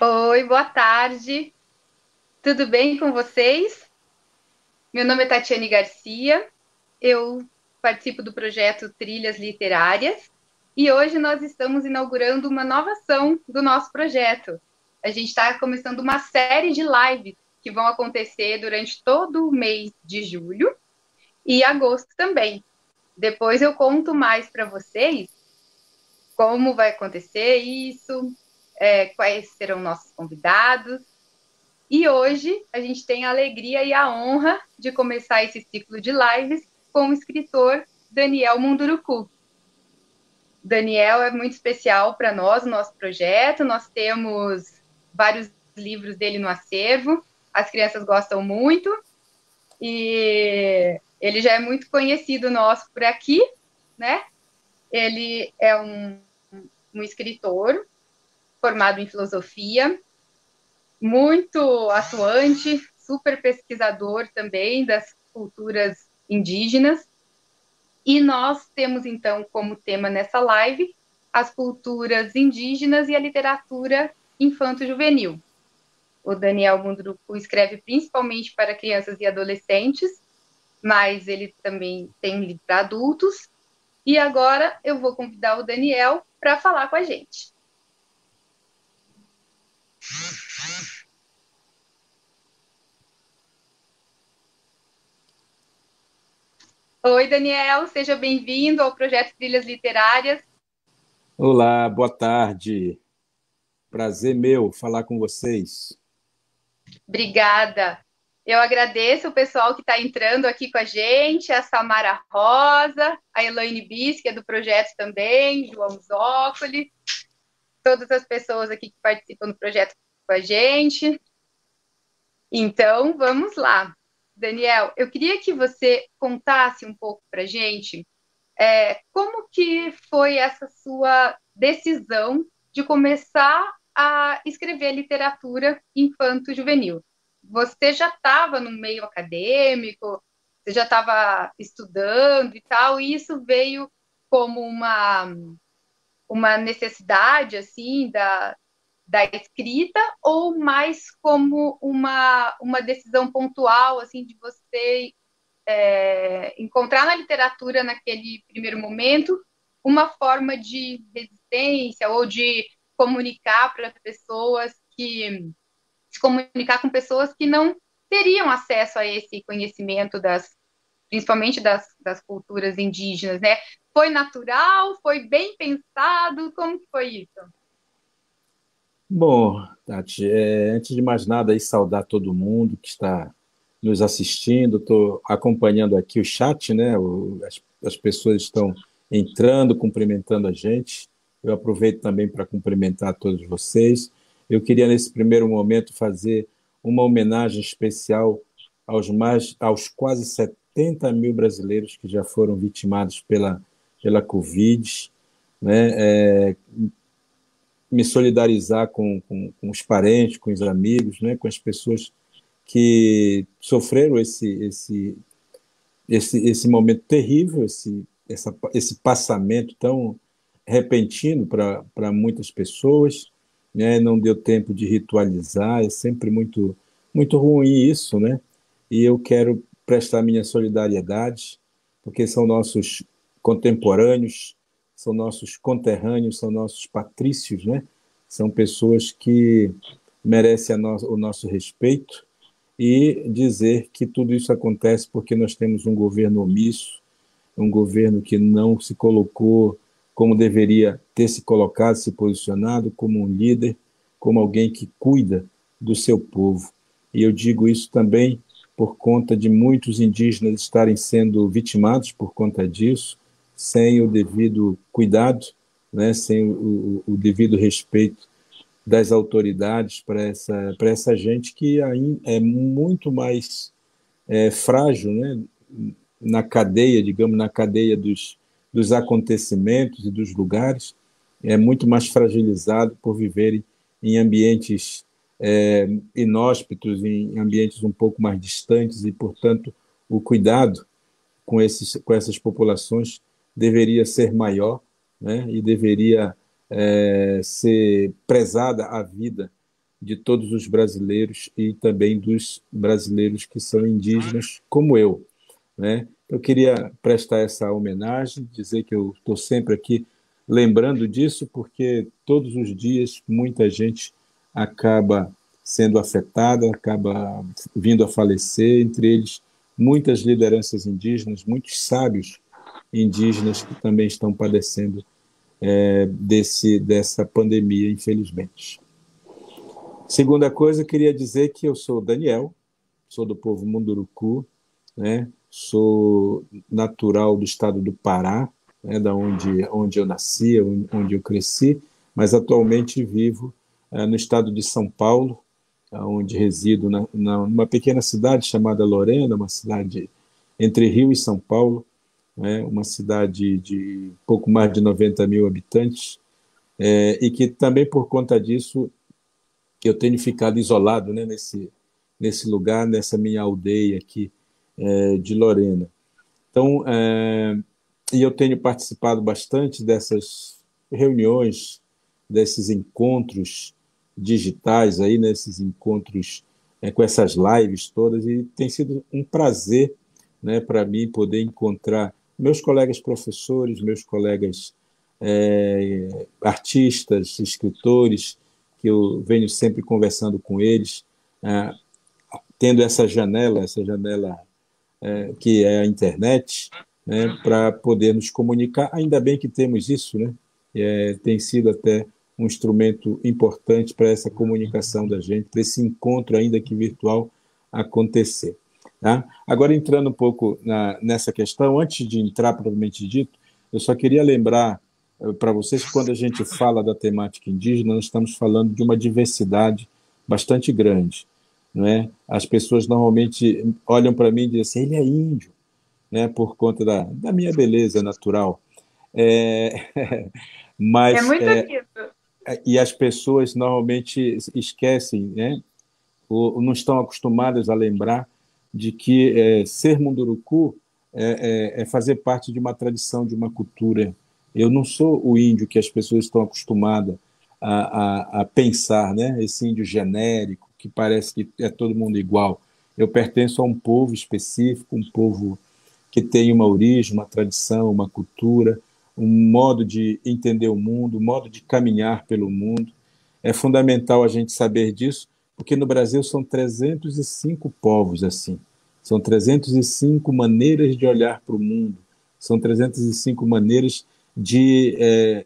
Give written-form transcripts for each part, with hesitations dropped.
Oi, boa tarde. Tudo bem com vocês? Meu nome é Tatiane Garcia. Eu participo do projeto Trilhas Literárias e hoje nós estamos inaugurando uma nova ação do nosso projeto. A gente está começando uma série de lives que vão acontecer durante todo o mês de julho e agosto também. Depois eu conto mais para vocês como vai acontecer isso, quais serão nossos convidados. E hoje a gente tem a alegria e a honra de começar esse ciclo de lives com o escritor Daniel Munduruku. Daniel é muito especial para nós, o nosso projeto. Nós temos vários livros dele no acervo, as crianças gostam muito e ele já é muito conhecido nosso por aqui, né? Ele é um escritor formado em filosofia, muito atuante, super pesquisador também das culturas indígenas. E nós temos, então, como tema nessa live as culturas indígenas e a literatura infanto-juvenil. O Daniel Munduruku escreve principalmente para crianças e adolescentes, mas ele também tem um livro para adultos. E agora eu vou convidar o Daniel para falar com a gente. Oi, Daniel, seja bem-vindo ao projeto Trilhas Literárias. Olá, boa tarde. Prazer meu falar com vocês. Obrigada. Eu agradeço o pessoal que está entrando aqui com a gente, a Samara Rosa, a Elaine Bis, que é do projeto também, João Zócoli, todas as pessoas aqui que participam do projeto com a gente. Então, vamos lá. Daniel, eu queria que você contasse um pouco para a gente como que foi essa sua decisão de começar a escrever literatura infanto-juvenil? Você já estava no meio acadêmico, você já estava estudando e tal, e isso veio como uma necessidade, assim, da escrita, ou mais como uma decisão pontual, assim, de você encontrar na literatura, naquele primeiro momento, uma forma de resistência ou de comunicar para pessoas que se comunicar com pessoas que não teriam acesso a esse conhecimento principalmente das culturas indígenas, né? Foi natural? Foi bem pensado? Como que foi isso? Bom, Tati, antes de mais nada, aí saudar todo mundo que está nos assistindo. Estou acompanhando aqui o chat, né? As pessoas estão entrando, cumprimentando a gente. Eu aproveito também para cumprimentar todos vocês. Eu queria, nesse primeiro momento, fazer uma homenagem especial aos quase 70 mil brasileiros que já foram vitimados pela Covid, né? Me solidarizar com os parentes, com os amigos, né? Com as pessoas que sofreram esse momento terrível, esse passamento tão repentino para muitas pessoas, né? Não deu tempo de ritualizar, é sempre muito ruim isso, né? E eu quero prestar minha solidariedade, porque são nossos contemporâneos, são nossos conterrâneos, são nossos patrícios, né? São pessoas que merecem o nosso respeito, e dizer que tudo isso acontece porque nós temos um governo omisso, um governo que não se colocou como deveria ter se colocado, se posicionado como um líder, como alguém que cuida do seu povo. E eu digo isso também por conta de muitos indígenas estarem sendo vitimados por conta disso, sem o devido cuidado, né, sem o devido respeito das autoridades para essa gente que ainda é muito mais frágil, né, na cadeia, digamos, na cadeia dos acontecimentos e dos lugares, é muito mais fragilizado por viverem em ambientes inóspitos, em ambientes um pouco mais distantes, e, portanto, o cuidado com essas populações deveria ser maior, né, e deveria ser prezada a vida de todos os brasileiros e também dos brasileiros que são indígenas, como eu, né? Eu queria prestar essa homenagem, dizer que eu estou sempre aqui lembrando disso, porque todos os dias muita gente acaba sendo afetada, acaba vindo a falecer, entre eles muitas lideranças indígenas, muitos sábios indígenas que também estão padecendo dessa pandemia, infelizmente. Segunda coisa, eu queria dizer que eu sou Daniel, sou do povo Munduruku, né? Sou natural do estado do Pará, né? Onde eu nasci, onde eu cresci, mas atualmente vivo no estado de São Paulo, onde resido numa pequena cidade chamada Lorena, uma cidade entre Rio e São Paulo, né? Uma cidade de pouco mais de 90 mil habitantes, e que também por conta disso eu tenho ficado isolado, né? Nesse lugar, nessa minha aldeia aqui de Lorena. Então, e eu tenho participado bastante dessas reuniões, desses encontros digitais aí, nesses encontros com essas lives todas, e tem sido um prazer, né, para mim poder encontrar meus colegas professores, meus colegas artistas, escritores, que eu venho sempre conversando com eles, tendo essa janela que é a internet, né, para poder nos comunicar. Ainda bem que temos isso, né? Tem sido até um instrumento importante para essa comunicação da gente, para esse encontro, ainda que virtual, acontecer. Tá? Agora, entrando um pouco nessa questão, antes de entrar propriamente dito, eu só queria lembrar para vocês que quando a gente fala da temática indígena, nós estamos falando de uma diversidade bastante grande. Não é? As pessoas normalmente olham para mim e dizem assim, ele é índio, né, por conta da minha beleza natural. É, É mas muito lindo. e as pessoas normalmente esquecem, né, ou não estão acostumadas a lembrar de que ser munduruku é fazer parte de uma tradição, de uma cultura. Eu não sou o índio que as pessoas estão acostumadas a pensar, né? Esse índio genérico, que parece que é todo mundo igual. Eu pertenço a um povo específico, um povo que tem uma origem, uma tradição, uma cultura, um modo de entender o mundo, um modo de caminhar pelo mundo. É fundamental a gente saber disso, porque no Brasil são 305 povos assim. São 305 maneiras de olhar para o mundo. São 305 maneiras de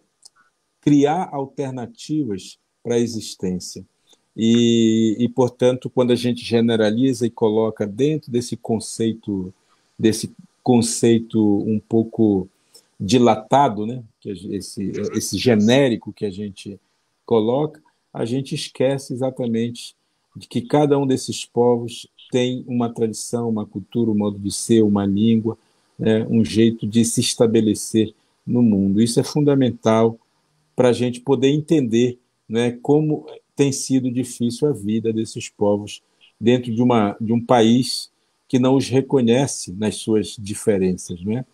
criar alternativas para a existência. Portanto, quando a gente generaliza e coloca dentro desse conceito um pouco dilatado, né, que esse genérico que a gente coloca, a gente esquece exatamente de que cada um desses povos tem uma tradição, uma cultura, um modo de ser, uma língua, né, um jeito de se estabelecer no mundo. Isso é fundamental para a gente poder entender, né, como tem sido difícil a vida desses povos dentro de um país que não os reconhece nas suas diferenças, né?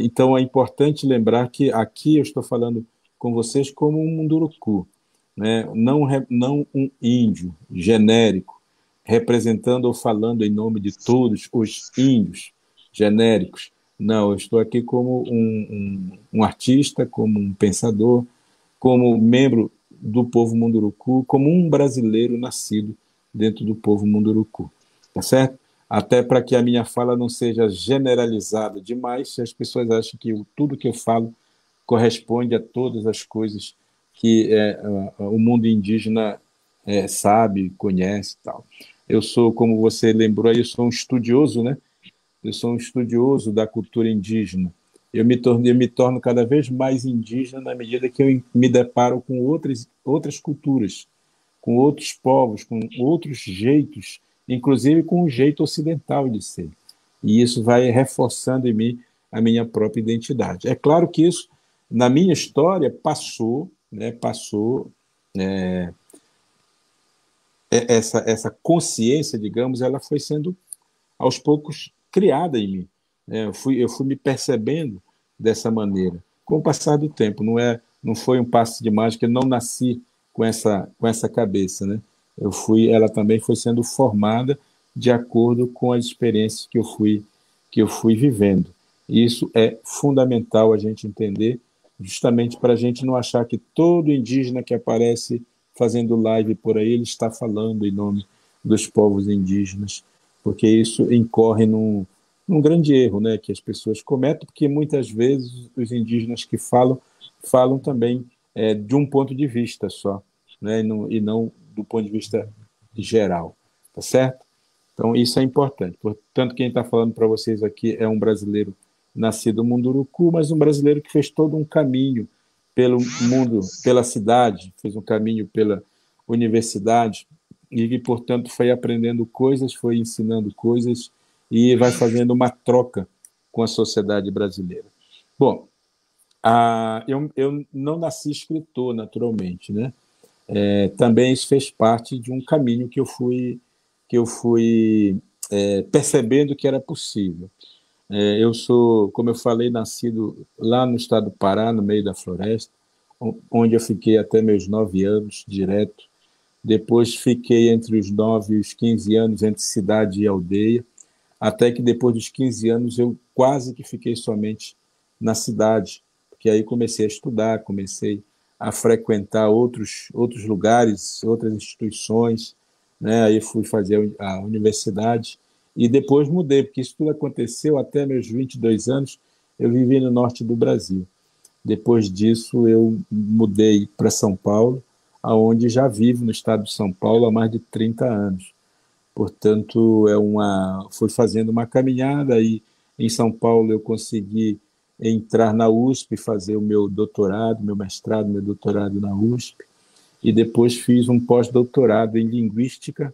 Então é importante lembrar que aqui eu estou falando com vocês como um munduruku, né? Não um índio genérico representando ou falando em nome de todos os índios genéricos. Não, eu estou aqui como um artista, como um pensador, como membro do povo munduruku, como um brasileiro nascido dentro do povo munduruku. Tá certo? Até para que a minha fala não seja generalizada demais, se as pessoas acham que tudo que eu falo corresponde a todas as coisas que o mundo indígena sabe, conhece e tal. Eu sou, como você lembrou aí, eu sou um estudioso, né? Eu sou um estudioso da cultura indígena. Eu me torno cada vez mais indígena na medida que eu me deparo com outras culturas, com outros povos, com outros jeitos, inclusive com o jeito ocidental de ser. E isso vai reforçando em mim a minha própria identidade. É claro que isso, na minha história, passou, né, essa consciência, digamos, ela foi sendo aos poucos criada em mim, né? Eu fui me percebendo dessa maneira com o passar do tempo. Não foi um passe de mágica. Eu não nasci com essa cabeça, né? Ela também foi sendo formada de acordo com as experiências que eu fui vivendo. E isso é fundamental a gente entender, justamente para a gente não achar que todo indígena que aparece fazendo live por aí, ele está falando em nome dos povos indígenas, porque isso incorre num grande erro, né, que as pessoas cometem, porque muitas vezes os indígenas que falam também de um ponto de vista só, né, e não do ponto de vista geral, tá certo? Então, isso é importante. Portanto, quem está falando para vocês aqui é um brasileiro nascido em Munduruku, mas um brasileiro que fez todo um caminho pelo mundo, pela cidade, fez um caminho pela universidade e que, portanto, foi aprendendo coisas, foi ensinando coisas e vai fazendo uma troca com a sociedade brasileira. Bom, eu não nasci escritor, naturalmente, né? Também isso fez parte de um caminho que eu fui percebendo que era possível. Eu sou, como eu falei, nascido lá no estado do Pará, no meio da floresta, onde eu fiquei até meus 9 anos direto. Depois fiquei entre os 9 e os 15 anos entre cidade e aldeia, até que depois dos 15 anos eu quase que fiquei somente na cidade, porque aí comecei a estudar, comecei a frequentar outros lugares, outras instituições, né? Aí fui fazer a universidade e depois mudei, porque isso tudo aconteceu até meus 22 anos, eu vivi no norte do Brasil. Depois disso eu mudei para São Paulo, aonde já vivo no estado de São Paulo há mais de 30 anos. Portanto, fui fazendo uma caminhada e em São Paulo eu consegui entrar na USP, fazer o meu doutorado, meu mestrado, meu doutorado na USP, e depois fiz um pós-doutorado em linguística.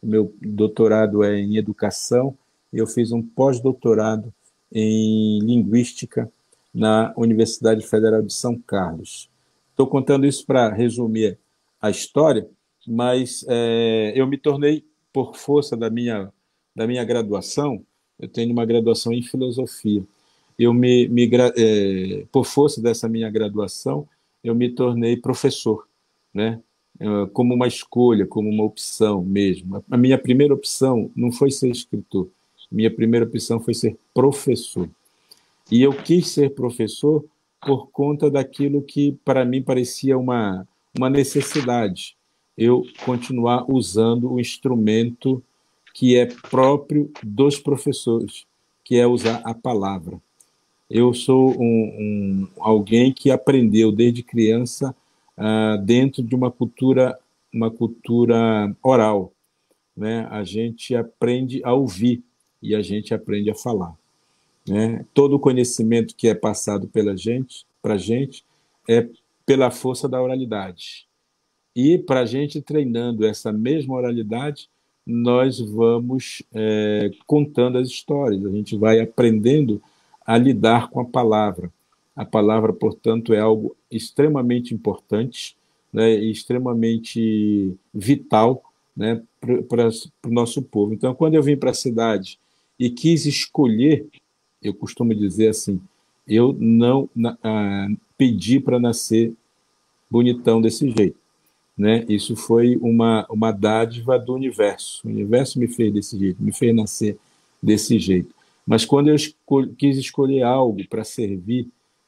O meu doutorado é em educação, e eu fiz um pós-doutorado em linguística na Universidade Federal de São Carlos. Estou contando isso para resumir a história, mas eu me tornei, por força da minha graduação, eu tenho uma graduação em filosofia, por força dessa minha graduação, eu me tornei professor, né? Como uma escolha, como uma opção mesmo. A minha primeira opção não foi ser escritor, minha primeira opção foi ser professor. E eu quis ser professor por conta daquilo que para mim parecia uma necessidade, eu continuar usando o instrumento que é próprio dos professores, que é usar a palavra. Eu sou alguém que aprendeu desde criança dentro de uma cultura oral, né? A gente aprende a ouvir e a gente aprende a falar, né? Todo o conhecimento que é passado pela gente, para a gente, é pela força da oralidade. E para a gente treinando essa mesma oralidade, nós vamos contando as histórias, a gente vai aprendendo a lidar com a palavra. A palavra, portanto, é algo extremamente importante, né, e extremamente vital, né, para o nosso povo. Então, quando eu vim para a cidade e quis escolher, eu costumo dizer assim, eu não pedi para nascer bonitão desse jeito, né? Isso foi uma dádiva do universo. O universo me fez desse jeito, me fez nascer desse jeito. Mas quando eu quis escolher algo para servir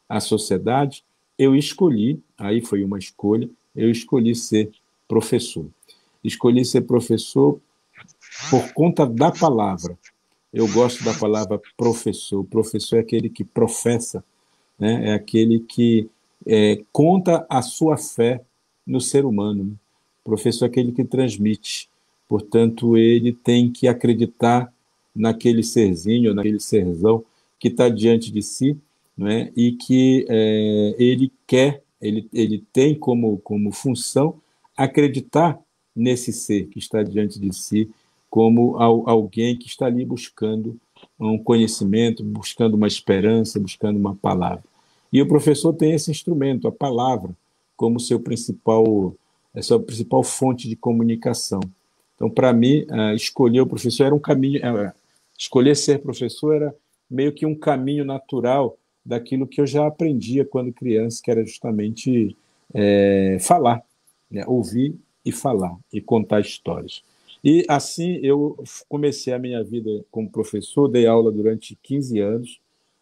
à sociedade, eu escolhi, aí foi uma escolha, eu escolhi ser professor. Escolhi ser professor por conta da palavra. Eu gosto da palavra professor. O professor é aquele que professa, né? É aquele que conta a sua fé no ser humano, né? O professor é aquele que transmite. Portanto, ele tem que acreditar naquele serzinho, naquele serzão que está diante de si, né? E que ele tem como função acreditar nesse ser que está diante de si, como alguém que está ali buscando um conhecimento, buscando uma esperança, buscando uma palavra. E o professor tem esse instrumento, a palavra, como sua principal fonte de comunicação. Então, para mim, escolher o professor era um caminho, escolher ser professor era meio que um caminho natural daquilo que eu já aprendia quando criança, que era justamente falar, né? Ouvir e falar, e contar histórias. E assim eu comecei a minha vida como professor, dei aula durante 15 anos,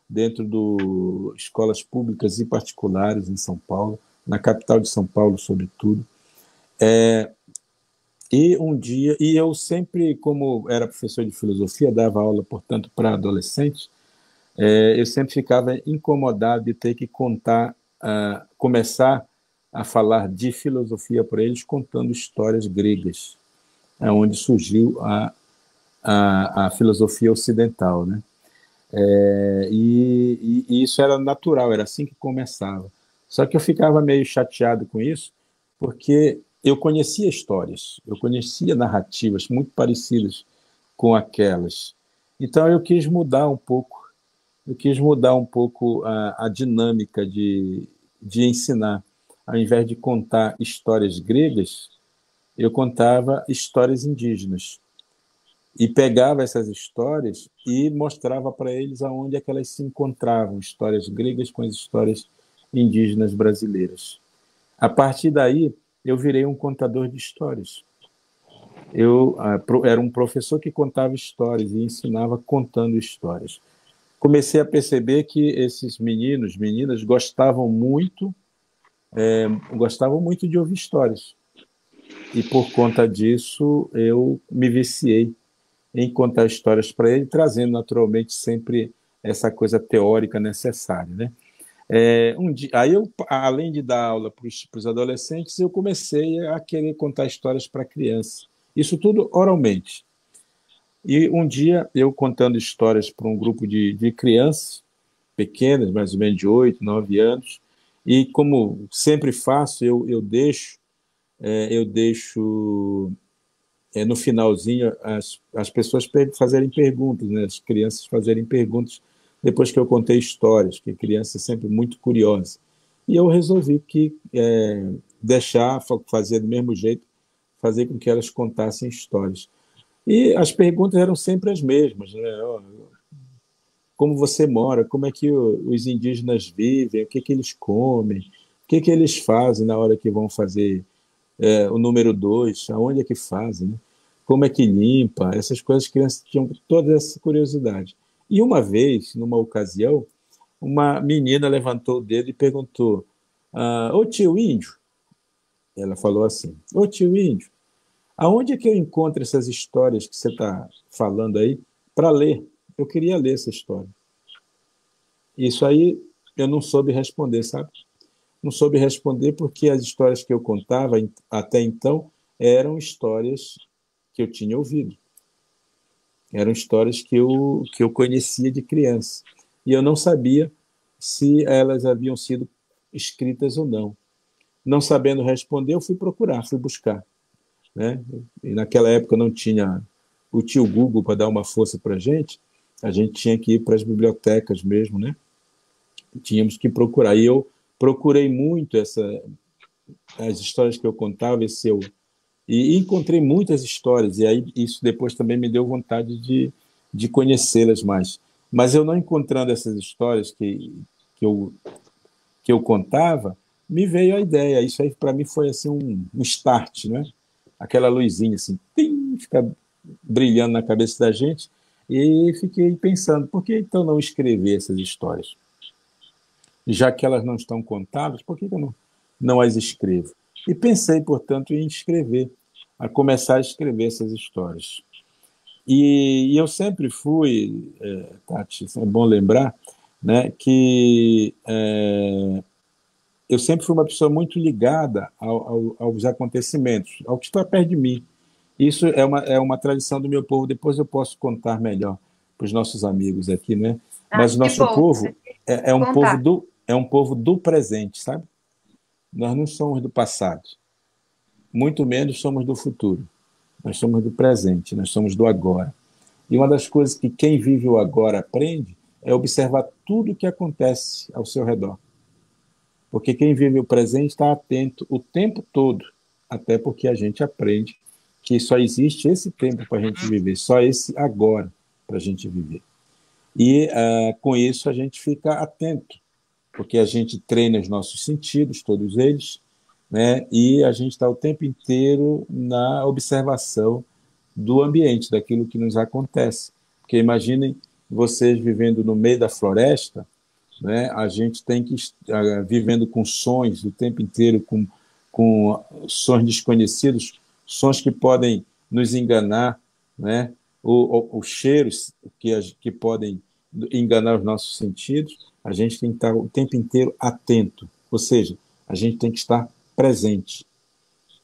dentro de escolas públicas e particulares em São Paulo, na capital de São Paulo, sobretudo. E um dia, e eu sempre, como era professor de filosofia, dava aula, portanto, para adolescentes, eu sempre ficava incomodado de ter que contar, começar a falar de filosofia para eles, contando histórias gregas, onde surgiu a filosofia ocidental, né? E isso era natural, era assim que começava. Só que eu ficava meio chateado com isso, porque eu conhecia histórias, eu conhecia narrativas muito parecidas com aquelas. Então eu quis mudar um pouco a dinâmica de ensinar. Ao invés de contar histórias gregas, eu contava histórias indígenas e pegava essas histórias e mostrava para eles aonde é que elas se encontravam, histórias gregas com as histórias indígenas brasileiras. A partir daí, eu virei um contador de histórias. Eu era um professor que contava histórias e ensinava contando histórias. Comecei a perceber que esses meninos, meninas gostavam muito de ouvir histórias. E por conta disso, eu me viciei em contar histórias para ele, trazendo naturalmente sempre essa coisa teórica necessária, né? Aí eu, além de dar aula para os adolescentes, eu comecei a querer contar histórias para crianças. Isso tudo oralmente. E um dia eu contando histórias para um grupo de crianças pequenas, mais ou menos de 8, 9 anos, e como sempre faço, eu deixo no finalzinho as pessoas fazerem perguntas, né? As crianças fazerem perguntas depois que eu contei histórias, porque criança é sempre muito curiosa. E eu resolvi que deixar, fazer do mesmo jeito, fazer com que elas contassem histórias. E as perguntas eram sempre as mesmas, né? Como você mora, como é que os indígenas vivem, o que que eles comem, o que que eles fazem na hora que vão fazer o número 2, aonde é que fazem, né? Como é que limpa, essas coisas, as crianças tinham toda essa curiosidade. E uma vez, numa ocasião, uma menina levantou o dedo e perguntou: ô tio Índio, ela falou assim, ô tio Índio, aonde é que eu encontro essas histórias que você está falando aí para ler? Eu queria ler essa história. Isso aí eu não soube responder, sabe? Não soube responder porque as histórias que eu contava até então eram histórias que eu tinha ouvido. Eram histórias que eu conhecia de criança. E eu não sabia se elas haviam sido escritas ou não. Não sabendo responder, eu fui procurar, fui buscar, né? E naquela época não tinha o tio Google para dar uma força para a gente tinha que ir para as bibliotecas mesmo, né? Tínhamos que procurar. E eu procurei muito as histórias que eu contava, e encontrei muitas histórias, e aí isso depois também me deu vontade de conhecê-las mais. Mas eu não encontrando essas histórias que, eu, que eu contava, me veio a ideia. Isso aí para mim foi assim um start, né? Aquela luzinha assim, tim, fica brilhando na cabeça da gente, e fiquei pensando, por que então não escrever essas histórias? Já que elas não estão contadas, por que eu não as escrevo? E pensei, portanto, em escrever, a começar a escrever essas histórias. E eu sempre fui, Tati, é bom lembrar, né, que eu sempre fui uma pessoa muito ligada aos acontecimentos, ao que está perto de mim. Isso é uma tradição do meu povo, depois eu posso contar melhor para os nossos amigos aqui, né? Ah, Mas o que nosso bom. povo Contar. é um povo do presente, sabe? Nós não somos do passado, muito menos somos do futuro. Nós somos do presente, nós somos do agora. E uma das coisas que quem vive o agora aprende é observar tudo o que acontece ao seu redor. Porque quem vive o presente está atento o tempo todo, até porque a gente aprende que só existe esse tempo para a gente viver, só esse agora para a gente viver. E com isso a gente fica atento, porque a gente treina os nossos sentidos, todos eles, né? E a gente está o tempo inteiro na observação do ambiente, daquilo que nos acontece. Porque imaginem vocês vivendo no meio da floresta, né? A gente tem que estar vivendo com sons o tempo inteiro, com sons desconhecidos, sons que podem nos enganar, né? Os cheiros que podem enganar os nossos sentidos. A gente tem que estar o tempo inteiro atento, ou seja, a gente tem que estar presente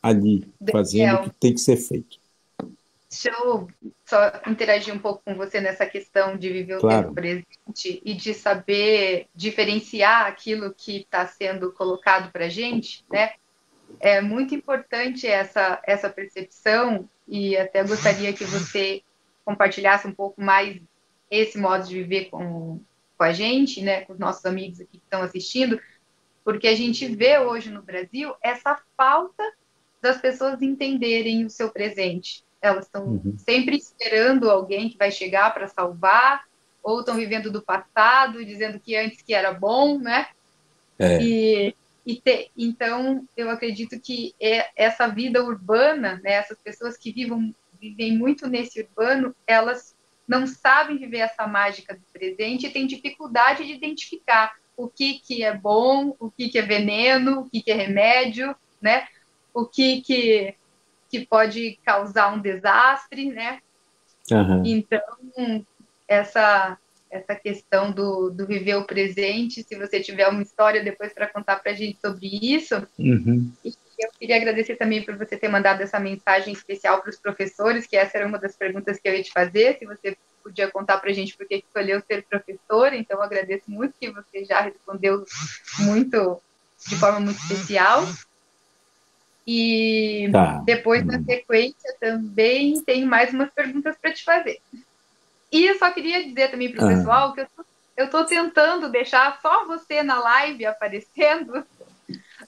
ali, fazendo o que Daniel, tem que ser feito. deixa eu só interagir um pouco com você nessa questão de viver o tempo Claro. presente e de saber diferenciar aquilo que está sendo colocado para a gente, né? É muito importante essa percepção e até gostaria que você compartilhasse um pouco mais esse modo de viver com a gente, né? Com os nossos amigos aqui que estão assistindo, porque a gente vê hoje no Brasil essa falta das pessoas entenderem o seu presente. Elas estão Uhum. sempre esperando alguém que vai chegar para salvar, ou estão vivendo do passado, dizendo que antes que era bom, né? É. E, então, eu acredito que essa vida urbana, né, essas pessoas que vivem muito nesse urbano, elas não sabem viver essa mágica do presente e têm dificuldade de identificar o que é bom, o que é veneno, o que é remédio, né? O que pode causar um desastre, né? Uhum. Então, essa questão do viver o presente, se você tiver uma história depois para contar para a gente sobre isso. Uhum. E eu queria agradecer também por você ter mandado essa mensagem especial para os professores, que essa era uma das perguntas que eu ia te fazer, se você podia contar para a gente por que escolheu ser professor. Então, eu agradeço muito que você já respondeu muito, de forma muito especial. E Tá. depois, na sequência, também tem mais umas perguntas para te fazer. E eu só queria dizer também para o Ah. pessoal que eu estou tentando deixar só você na live aparecendo,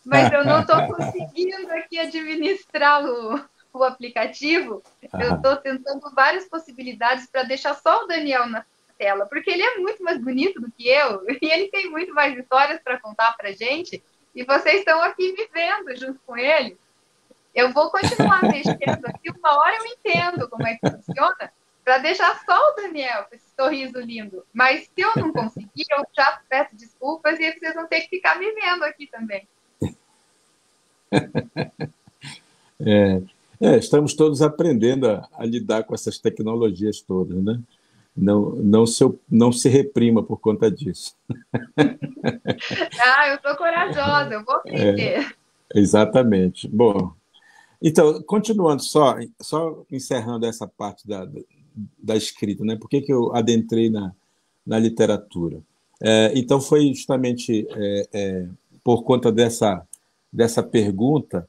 mas eu não estou conseguindo aqui administrar o aplicativo. Eu Aham. estou tentando várias possibilidades para deixar só o Daniel na tela, porque ele é muito mais bonito do que eu e ele tem muito mais histórias para contar para gente. E vocês estão aqui me vendo junto com ele. Eu vou continuar mexendo aqui, uma hora eu entendo como é que funciona, para deixar só o Daniel com esse sorriso lindo. Mas se eu não conseguir, eu já peço desculpas e vocês vão ter que ficar me vendo aqui também. Estamos todos aprendendo a lidar com essas tecnologias todas, né? Não se reprima por conta disso. Ah, eu sou corajosa, eu vou aprender. Exatamente. Bom, então, continuando só encerrando essa parte da escrita, né? Por que eu adentrei na literatura? Então, foi justamente por conta dessa pergunta,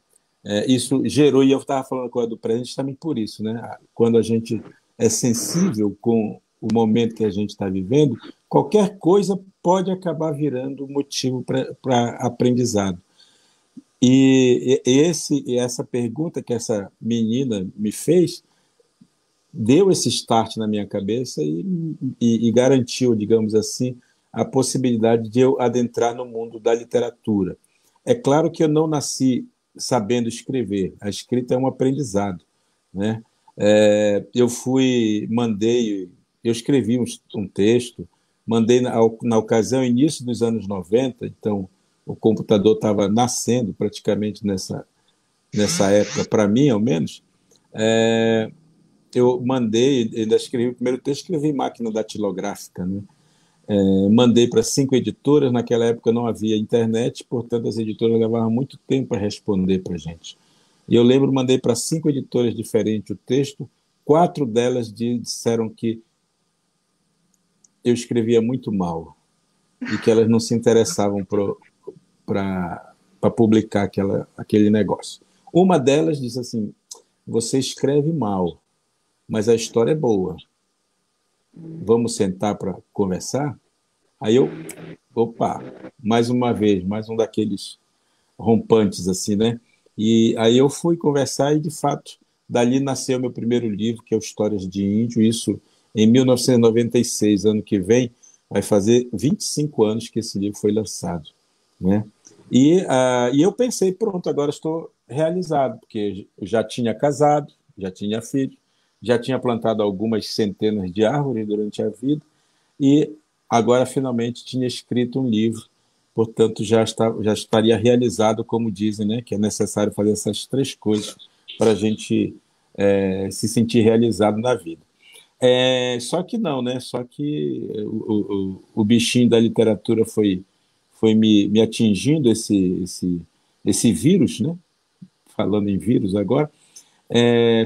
isso gerou, e eu estava falando com a do presente também por isso, né? Quando a gente é sensível com o momento que a gente está vivendo, qualquer coisa pode acabar virando motivo para aprendizado. E essa pergunta que essa menina me fez deu esse start na minha cabeça e garantiu, digamos assim, a possibilidade de eu adentrar no mundo da literatura. É claro que eu não nasci sabendo escrever. A escrita é um aprendizado, né? Eu escrevi um texto, mandei na ocasião, início dos anos 90, então o computador estava nascendo praticamente nessa época, para mim, ao menos. Eu mandei, ainda escrevi o primeiro texto, escrevi em máquina datilográfica, né? Mandei para 5 editoras, naquela época não havia internet, portanto as editoras levavam muito tempo para responder para a gente. E eu lembro, mandei para 5 editoras diferentes o texto, 4 delas disseram que eu escrevia muito mal e que elas não se interessavam para publicar aquele negócio. Uma delas disse assim: você escreve mal, mas a história é boa. Vamos sentar para conversar? Aí opa, mais uma vez, mais um daqueles rompantes assim, né? E aí eu fui conversar e, de fato, dali nasceu meu primeiro livro, que é o Histórias de Índio, isso em 1996, ano que vem, vai fazer 25 anos que esse livro foi lançado, né? E eu pensei, pronto, agora estou realizado, porque eu já tinha casado, já tinha filho, já tinha plantado algumas centenas de árvores durante a vida, e agora finalmente tinha escrito um livro, portanto já estaria realizado, como dizem, né, que é necessário fazer essas três coisas para a gente se sentir realizado na vida. Só que não, né? Só que o bichinho da literatura foi me atingindo esse vírus, né? Falando em vírus agora,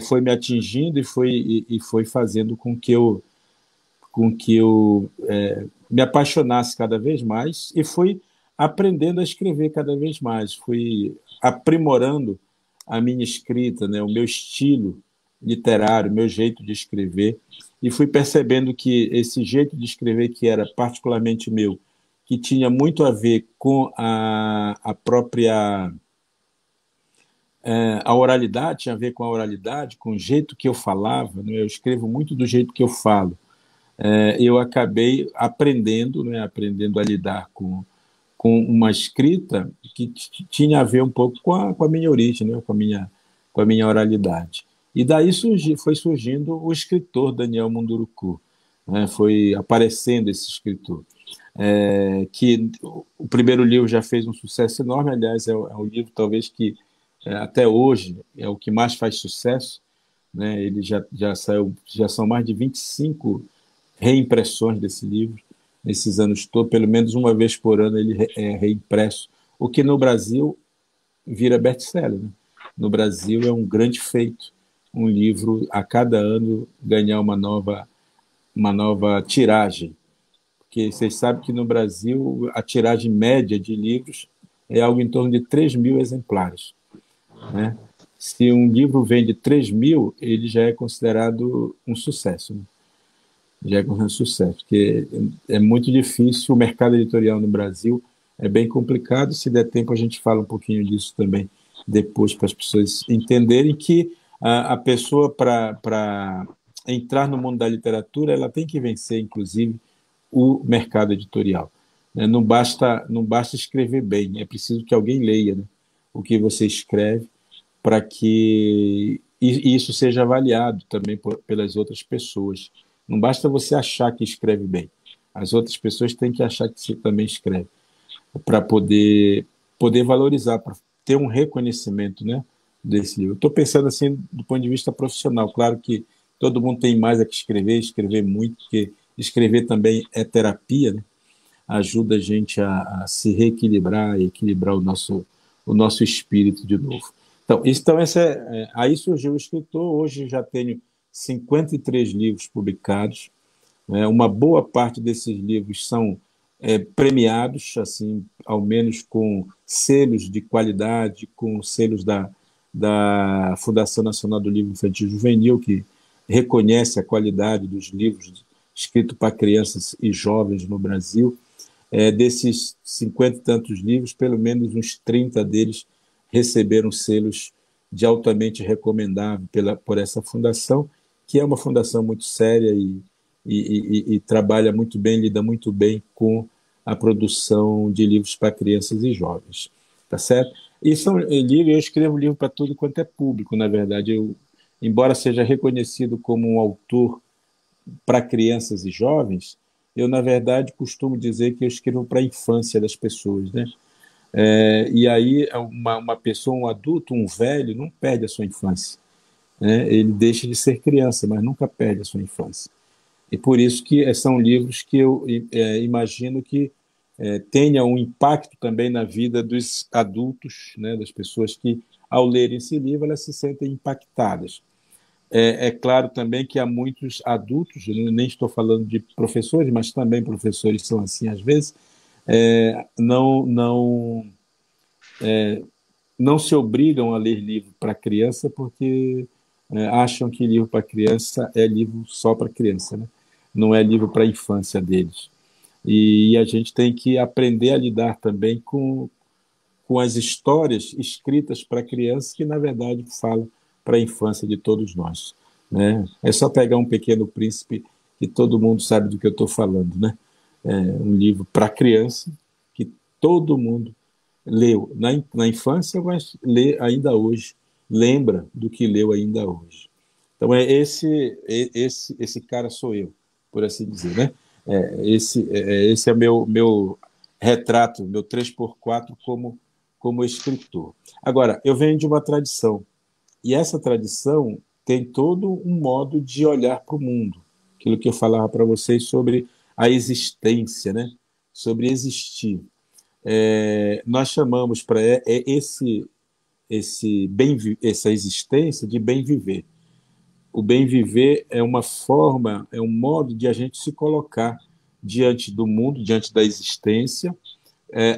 foi me atingindo e foi fazendo com que eu me apaixonasse cada vez mais e fui aprendendo a escrever cada vez mais, fui aprimorando a minha escrita, né, o meu estilo literário, o meu jeito de escrever, e fui percebendo que esse jeito de escrever que era particularmente meu, que tinha muito a ver com a própria a oralidade, tinha a ver com a oralidade, com o jeito que eu falava, né? Eu escrevo muito do jeito que eu falo. Eu acabei aprendendo, né, aprendendo a lidar com uma escrita que tinha a ver um pouco com a minha origem, né, com a minha oralidade. E daí foi surgindo o escritor Daniel Munduruku, né, foi aparecendo esse escritor. Que o primeiro livro já fez um sucesso enorme, aliás, é o livro talvez que até hoje é o que mais faz sucesso, né? Ele já saiu, já são mais de 25 reimpressões desse livro nesses anos todos, pelo menos uma vez por ano ele é reimpresso, o que no Brasil vira best-seller. Né? No Brasil é um grande feito um livro a cada ano ganhar uma nova tiragem, porque vocês sabem que no Brasil a tiragem média de livros é algo em torno de 3.000 exemplares. Né? Se um livro vende 3.000, ele já é considerado um sucesso. Né? Já é um sucesso, porque é muito difícil, o mercado editorial no Brasil é bem complicado, se der tempo a gente fala um pouquinho disso também depois, para as pessoas entenderem que a pessoa, para entrar no mundo da literatura, ela tem que vencer, inclusive, o mercado editorial. Né? Não basta escrever bem, é preciso que alguém leia, né, o que você escreve, para que isso seja avaliado também pelas outras pessoas. Não basta você achar que escreve bem. As outras pessoas têm que achar que você também escreve, para poder valorizar, para ter um reconhecimento, né, desse livro. Estou pensando assim do ponto de vista profissional. Claro que todo mundo tem mais a que escrever muito, porque escrever também é terapia, né? Ajuda a gente a se reequilibrar e equilibrar o nosso espírito de novo. Então aí surgiu o escritor, hoje já tenho 53 livros publicados, né? Uma boa parte desses livros são premiados, assim, ao menos com selos de qualidade, com selos da Fundação Nacional do Livro Infantil e Juvenil, que reconhece a qualidade dos livros escritos para crianças e jovens no Brasil. Desses 50 e tantos livros, pelo menos uns 30 deles receberam selos de altamente recomendável por essa fundação, que é uma fundação muito séria e trabalha muito bem, lida muito bem com a produção de livros para crianças e jovens, tá certo? E eu escrevo livro para tudo quanto é público, na verdade. Embora seja reconhecido como um autor para crianças e jovens, eu, na verdade, costumo dizer que eu escrevo para a infância das pessoas, né? E aí, uma pessoa, um adulto, um velho, não perde a sua infância, né? Ele deixa de ser criança, mas nunca perde a sua infância. E por isso que são livros que eu imagino que tenha um impacto também na vida dos adultos, né, das pessoas que, ao lerem esse livro, elas se sentem impactadas. É claro também que há muitos adultos, eu nem estou falando de professores, mas também professores são assim às vezes, não se obrigam a ler livro para criança porque acham que livro para criança é livro só para criança, né? Não é livro para a infância deles. E a gente tem que aprender a lidar também com as histórias escritas para crianças que, na verdade, falam para a infância de todos nós. Né? É só pegar Um Pequeno Príncipe, que todo mundo sabe do que eu estou falando. Né? Um livro para criança, que todo mundo leu na infância, mas lê ainda hoje, lembra do que leu ainda hoje. Então, esse cara sou eu, por assim dizer, né? Esse é meu retrato, meu 3x4 como escritor. Agora, eu venho de uma tradição, e essa tradição tem todo um modo de olhar para o mundo, aquilo que eu falava para vocês sobre a existência, né? Sobre existir. Nós chamamos para essa existência de bem viver. O bem viver é uma forma, é um modo de a gente se colocar diante do mundo, diante da existência,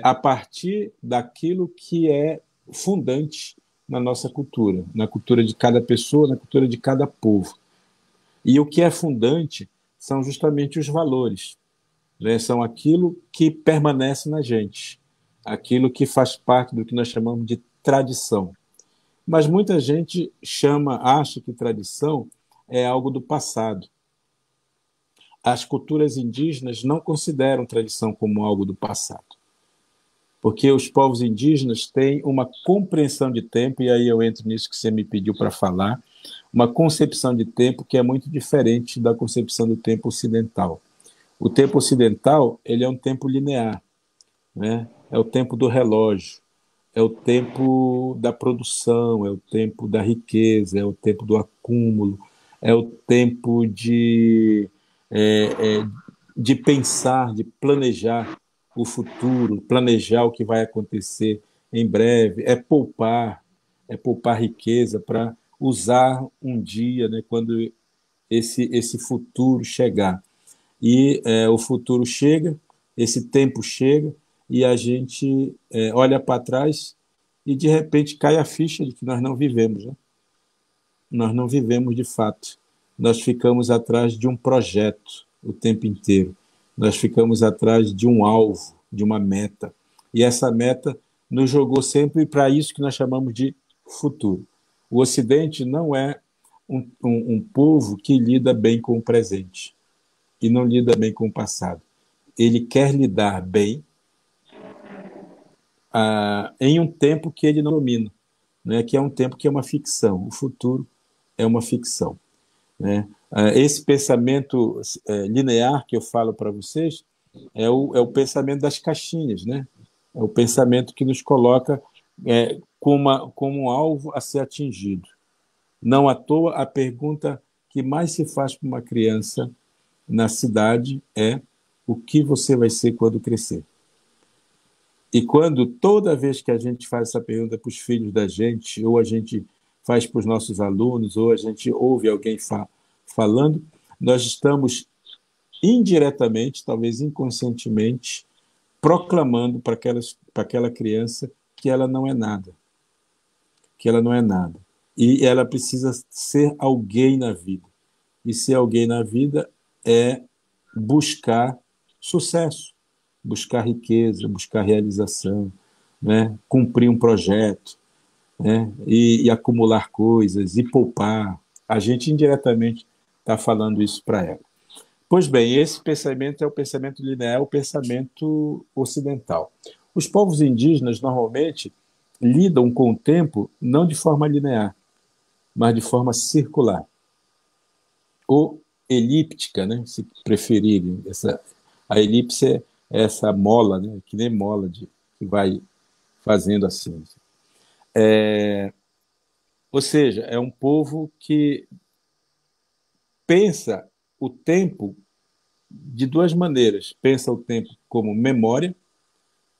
a partir daquilo que é fundante na nossa cultura, na cultura de cada pessoa, na cultura de cada povo. E o que é fundante são justamente os valores, né? São aquilo que permanece na gente, aquilo que faz parte do que nós chamamos de tradição. Mas muita gente acha que tradição é algo do passado. As culturas indígenas não consideram tradição como algo do passado, porque os povos indígenas têm uma compreensão de tempo, e aí eu entro nisso que você me pediu para falar, uma concepção de tempo que é muito diferente da concepção do tempo ocidental. O tempo ocidental, ele é um tempo linear, né? É o tempo do relógio, é o tempo da produção, é o tempo da riqueza, é o tempo do acúmulo, é o tempo de pensar, de planejar o futuro, planejar o que vai acontecer em breve, é poupar riqueza para usar um dia, né, quando esse futuro chegar. E o futuro chega, esse tempo chega, e a gente olha para trás e, de repente, cai a ficha de que nós não vivemos. Né? Nós não vivemos de fato. Nós ficamos atrás de um projeto o tempo inteiro. Nós ficamos atrás de um alvo, de uma meta. E essa meta nos jogou sempre para isso que nós chamamos de futuro. O Ocidente não é um povo que lida bem com o presente e não lida bem com o passado. Ele quer lidar bem em um tempo que ele não domina, né? Que é um tempo que é uma ficção. O futuro é uma ficção. Né? Esse pensamento linear que eu falo para vocês é o pensamento das caixinhas, né? É o pensamento que nos coloca como um alvo a ser atingido. Não à toa, a pergunta que mais se faz para uma criança na cidade é: o que você vai ser quando crescer? E toda vez que a gente faz essa pergunta para os filhos da gente, ou a gente faz para os nossos alunos, ou a gente ouve alguém falando, nós estamos indiretamente, talvez inconscientemente, proclamando para aquela criança que ela não é nada. Que ela não é nada. E ela precisa ser alguém na vida. E ser alguém na vida é buscar sucesso, buscar riqueza, buscar realização, né? Cumprir um projeto, né? E acumular coisas, e poupar. A gente indiretamente está falando isso para ela. Pois bem, esse pensamento é o pensamento linear, é o pensamento ocidental. Os povos indígenas, normalmente, lidam com o tempo não de forma linear, mas de forma circular, ou elíptica, né? Se preferirem. A elipse é essa mola, né? Que nem mola que vai fazendo assim. Ou seja, é um povo que pensa o tempo de duas maneiras. Pensa o tempo como memória,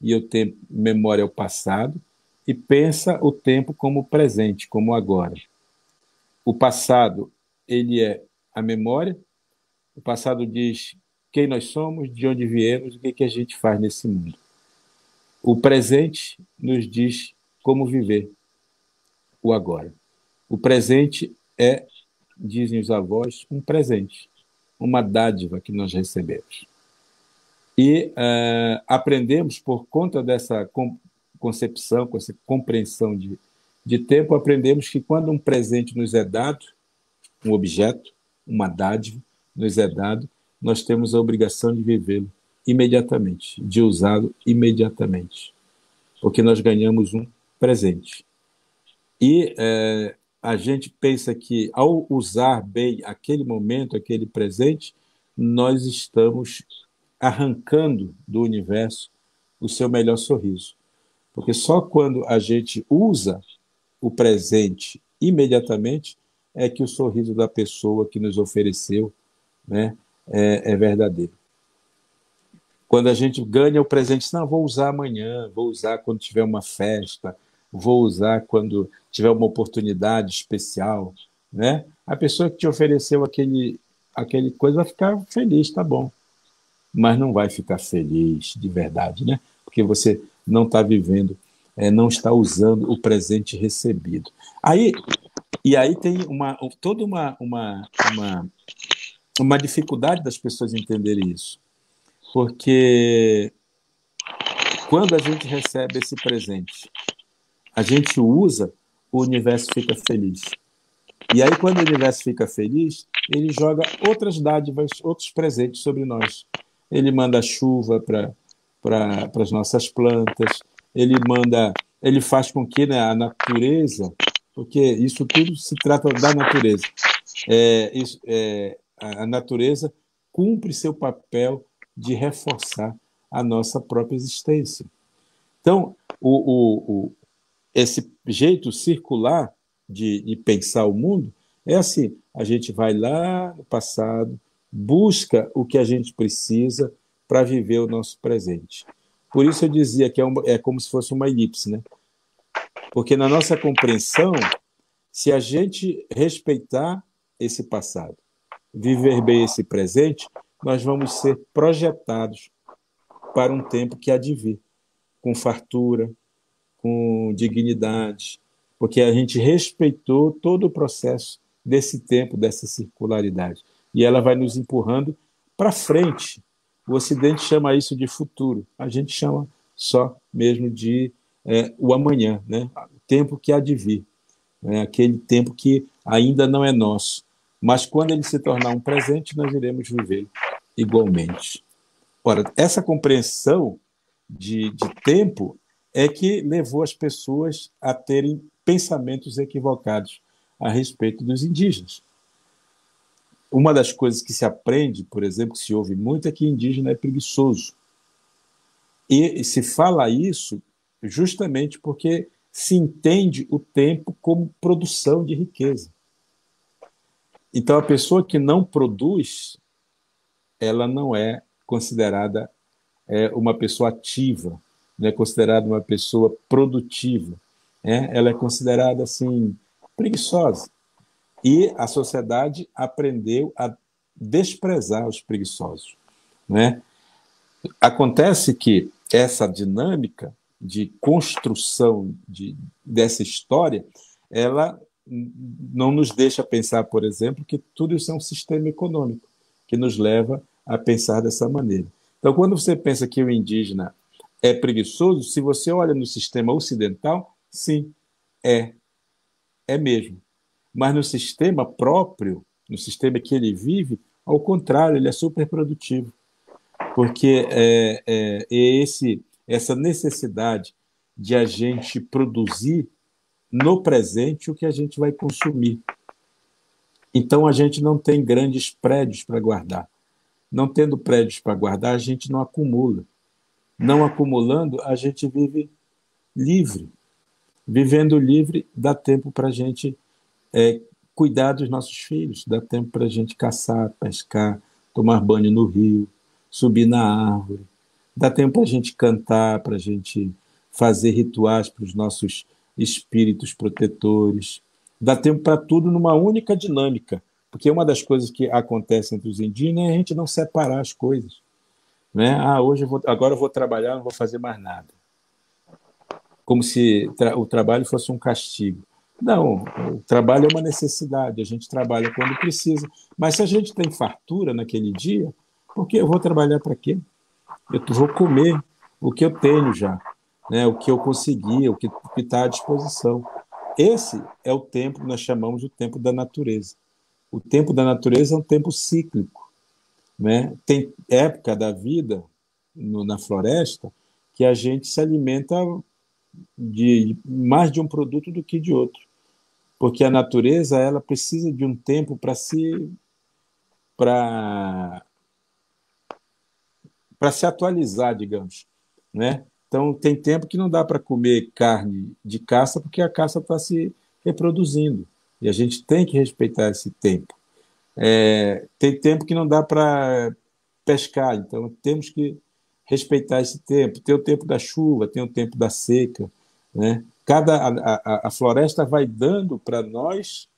e o tempo memória é o passado, e pensa o tempo como presente, como agora. O passado, ele é a memória. O passado diz quem nós somos, de onde viemos, o que a gente faz nesse mundo. O presente nos diz como viver o agora. O presente é, dizem os avós, um presente, uma dádiva que nós recebemos. E aprendemos, por conta dessa concepção, com essa compreensão de tempo, aprendemos que quando um presente nos é dado, um objeto, uma dádiva nos é dado, nós temos a obrigação de vivê-lo imediatamente, de usá-lo imediatamente. porque nós ganhamos um presente. E a gente pensa que, ao usar bem aquele momento, aquele presente, nós estamos arrancando do universo o seu melhor sorriso. Porque só quando a gente usa o presente imediatamente é que o sorriso da pessoa que nos ofereceu, né, é verdadeiro. Quando a gente ganha o presente, não, vou usar amanhã, vou usar quando tiver uma festa, vou usar quando tiver uma oportunidade especial, né? A pessoa que te ofereceu aquele coisa vai ficar feliz, tá bom, mas não vai ficar feliz de verdade, né? Porque você não está vivendo, não está usando o presente recebido. E aí tem toda uma dificuldade das pessoas entenderem isso, porque quando a gente recebe esse presente, a gente usa, o universo fica feliz. E aí, quando o universo fica feliz, ele joga outras dádivas, outros presentes sobre nós. Ele manda chuva para as nossas plantas, ele faz com que, né, a natureza, porque isso tudo se trata da natureza, a natureza cumpre seu papel de reforçar a nossa própria existência. Então, esse jeito circular de pensar o mundo é assim: a gente vai lá no passado, busca o que a gente precisa para viver o nosso presente. Por isso eu dizia que é como se fosse uma elipse, né? Porque na nossa compreensão, se a gente respeitar esse passado, viver bem esse presente, nós vamos ser projetados para um tempo que há de vir, com fartura, com dignidade, porque a gente respeitou todo o processo desse tempo, dessa circularidade. E ela vai nos empurrando para frente. O Ocidente chama isso de futuro, a gente chama só mesmo de o amanhã, né? O tempo que há de vir, né? Aquele tempo que ainda não é nosso. Mas quando ele se tornar um presente, nós iremos viver igualmente. Ora, essa compreensão de tempo é que levou as pessoas a terem pensamentos equivocados a respeito dos indígenas. Uma das coisas que se aprende, por exemplo, que se ouve muito, é que indígena é preguiçoso. E se fala isso justamente porque se entende o tempo como produção de riqueza. Então, a pessoa que não produz, ela não é considerada uma pessoa ativa, não é considerada uma pessoa produtiva, ela é considerada assim preguiçosa. E a sociedade aprendeu a desprezar os preguiçosos, né? Acontece que essa dinâmica de construção dessa história, ela não nos deixa pensar, por exemplo, que tudo isso é um sistema econômico que nos leva a pensar dessa maneira. Então, quando você pensa que o indígena é preguiçoso, se você olha no sistema ocidental, sim, é mesmo. Mas no sistema próprio, no sistema que ele vive, ao contrário, ele é super produtivo, porque essa necessidade de a gente produzir no presente o que a gente vai consumir. Então, a gente não tem grandes prédios para guardar. Não tendo prédios para guardar, a gente não acumula. Não acumulando, a gente vive livre. Vivendo livre, dá tempo para a gente cuidar dos nossos filhos, dá tempo para a gente caçar, pescar, tomar banho no rio, subir na árvore, dá tempo para a gente cantar, para a gente fazer rituais para os nossos espíritos protetores, dá tempo para tudo numa única dinâmica, porque uma das coisas que acontece entre os indígenas é a gente não separar as coisas, né? Agora eu vou trabalhar, não vou fazer mais nada, como se o trabalho fosse um castigo. Não, o trabalho é uma necessidade, a gente trabalha quando precisa, mas se a gente tem fartura naquele dia, por que eu vou trabalhar para quê? Eu vou comer o que eu tenho já, né? O que eu consegui, o que está à disposição. Esse é o tempo que nós chamamos de tempo da natureza. O tempo da natureza é um tempo cíclico, né? Tem época da vida na floresta que a gente se alimenta de mais de um produto do que de outro, porque a natureza ela precisa de um tempo para para se atualizar, digamos, né? Então tem tempo que não dá para comer carne de caça porque a caça está se reproduzindo e a gente tem que respeitar esse tempo. Tem tempo que não dá para pescar, então temos que respeitar esse tempo. Tem o tempo da chuva, tem o tempo da seca, né? A floresta vai dando para nós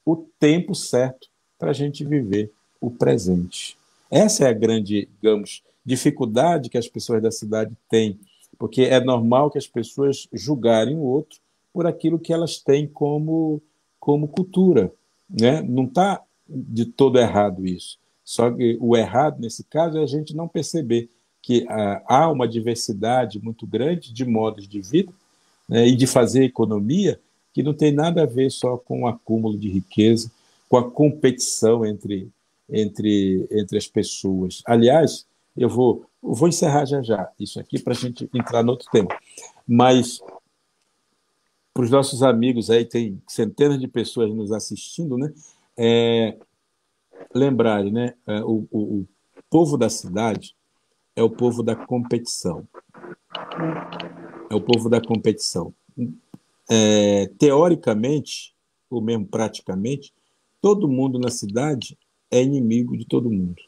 o tempo certo para a gente viver o presente. Essa é a grande, digamos, dificuldade que as pessoas da cidade têm, porque é normal que as pessoas julgarem o outro por aquilo que elas têm como cultura, né? Não está de todo errado isso. Só que o errado, nesse caso, é a gente não perceber que há uma diversidade muito grande de modos de vida, né, e de fazer economia que não tem nada a ver só com o acúmulo de riqueza, com a competição entre as pessoas. Aliás, eu vou encerrar já já isso aqui para a gente entrar no outro tema. Mas para os nossos amigos aí, tem centenas de pessoas nos assistindo, né? É, lembrarem, né? O povo da cidade é o povo da competição. É o povo da competição. Teoricamente, ou mesmo praticamente, todo mundo na cidade é inimigo de todo mundo,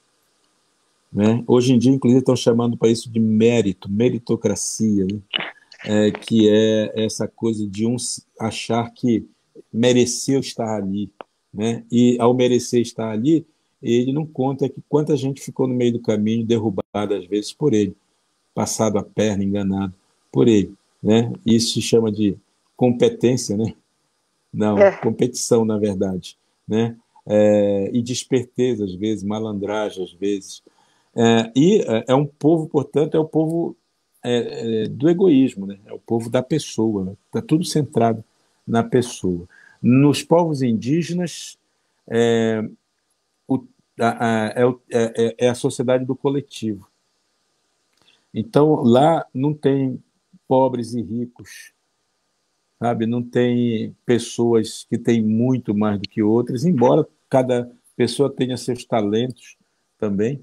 né? Hoje em dia, inclusive, estão chamando para isso de mérito, meritocracia, né? Que é essa coisa de um achar que mereceu estar ali, né? E ao merecer estar ali, ele não conta que quanta gente ficou no meio do caminho, derrubada às vezes por ele, passado a perna, enganado por ele, né? Isso se chama de competência, né? Não, É. competição, na verdade, né? E desperteza, às vezes, malandragem, às vezes. É um povo, portanto, é o povo do egoísmo, né? É o povo da pessoa, né? Está tudo centrado na pessoa. Nos povos indígenas, o, é a sociedade do coletivo. Então, lá não tem pobres e ricos, sabe? Não tem pessoas que têm muito mais do que outras, embora cada pessoa tenha seus talentos também,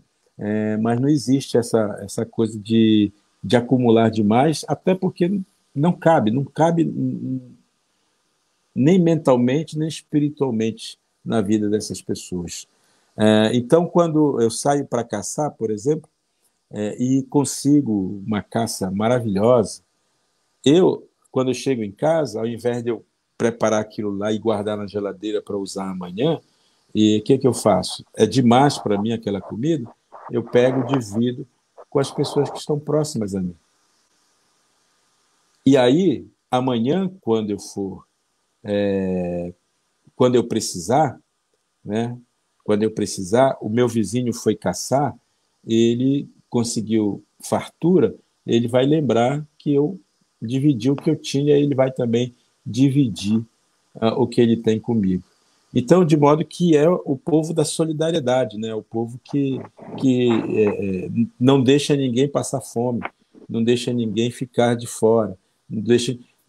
mas não existe essa coisa de acumular demais, até porque não cabe nem mentalmente, nem espiritualmente na vida dessas pessoas. Então, quando eu saio para caçar, por exemplo, e consigo uma caça maravilhosa, quando eu chego em casa, ao invés de eu preparar aquilo lá e guardar na geladeira para usar amanhã, e o que eu faço? É demais para mim aquela comida, eu pego e divido com as pessoas que estão próximas a mim. E aí, amanhã, quando eu precisar, né? Quando eu precisar, o meu vizinho foi caçar, ele conseguiu fartura, ele vai lembrar que eu dividi o que eu tinha, ele vai também dividir o que ele tem comigo. Então, de modo que é o povo da solidariedade, né? O povo que não deixa ninguém passar fome, não deixa ninguém ficar de fora,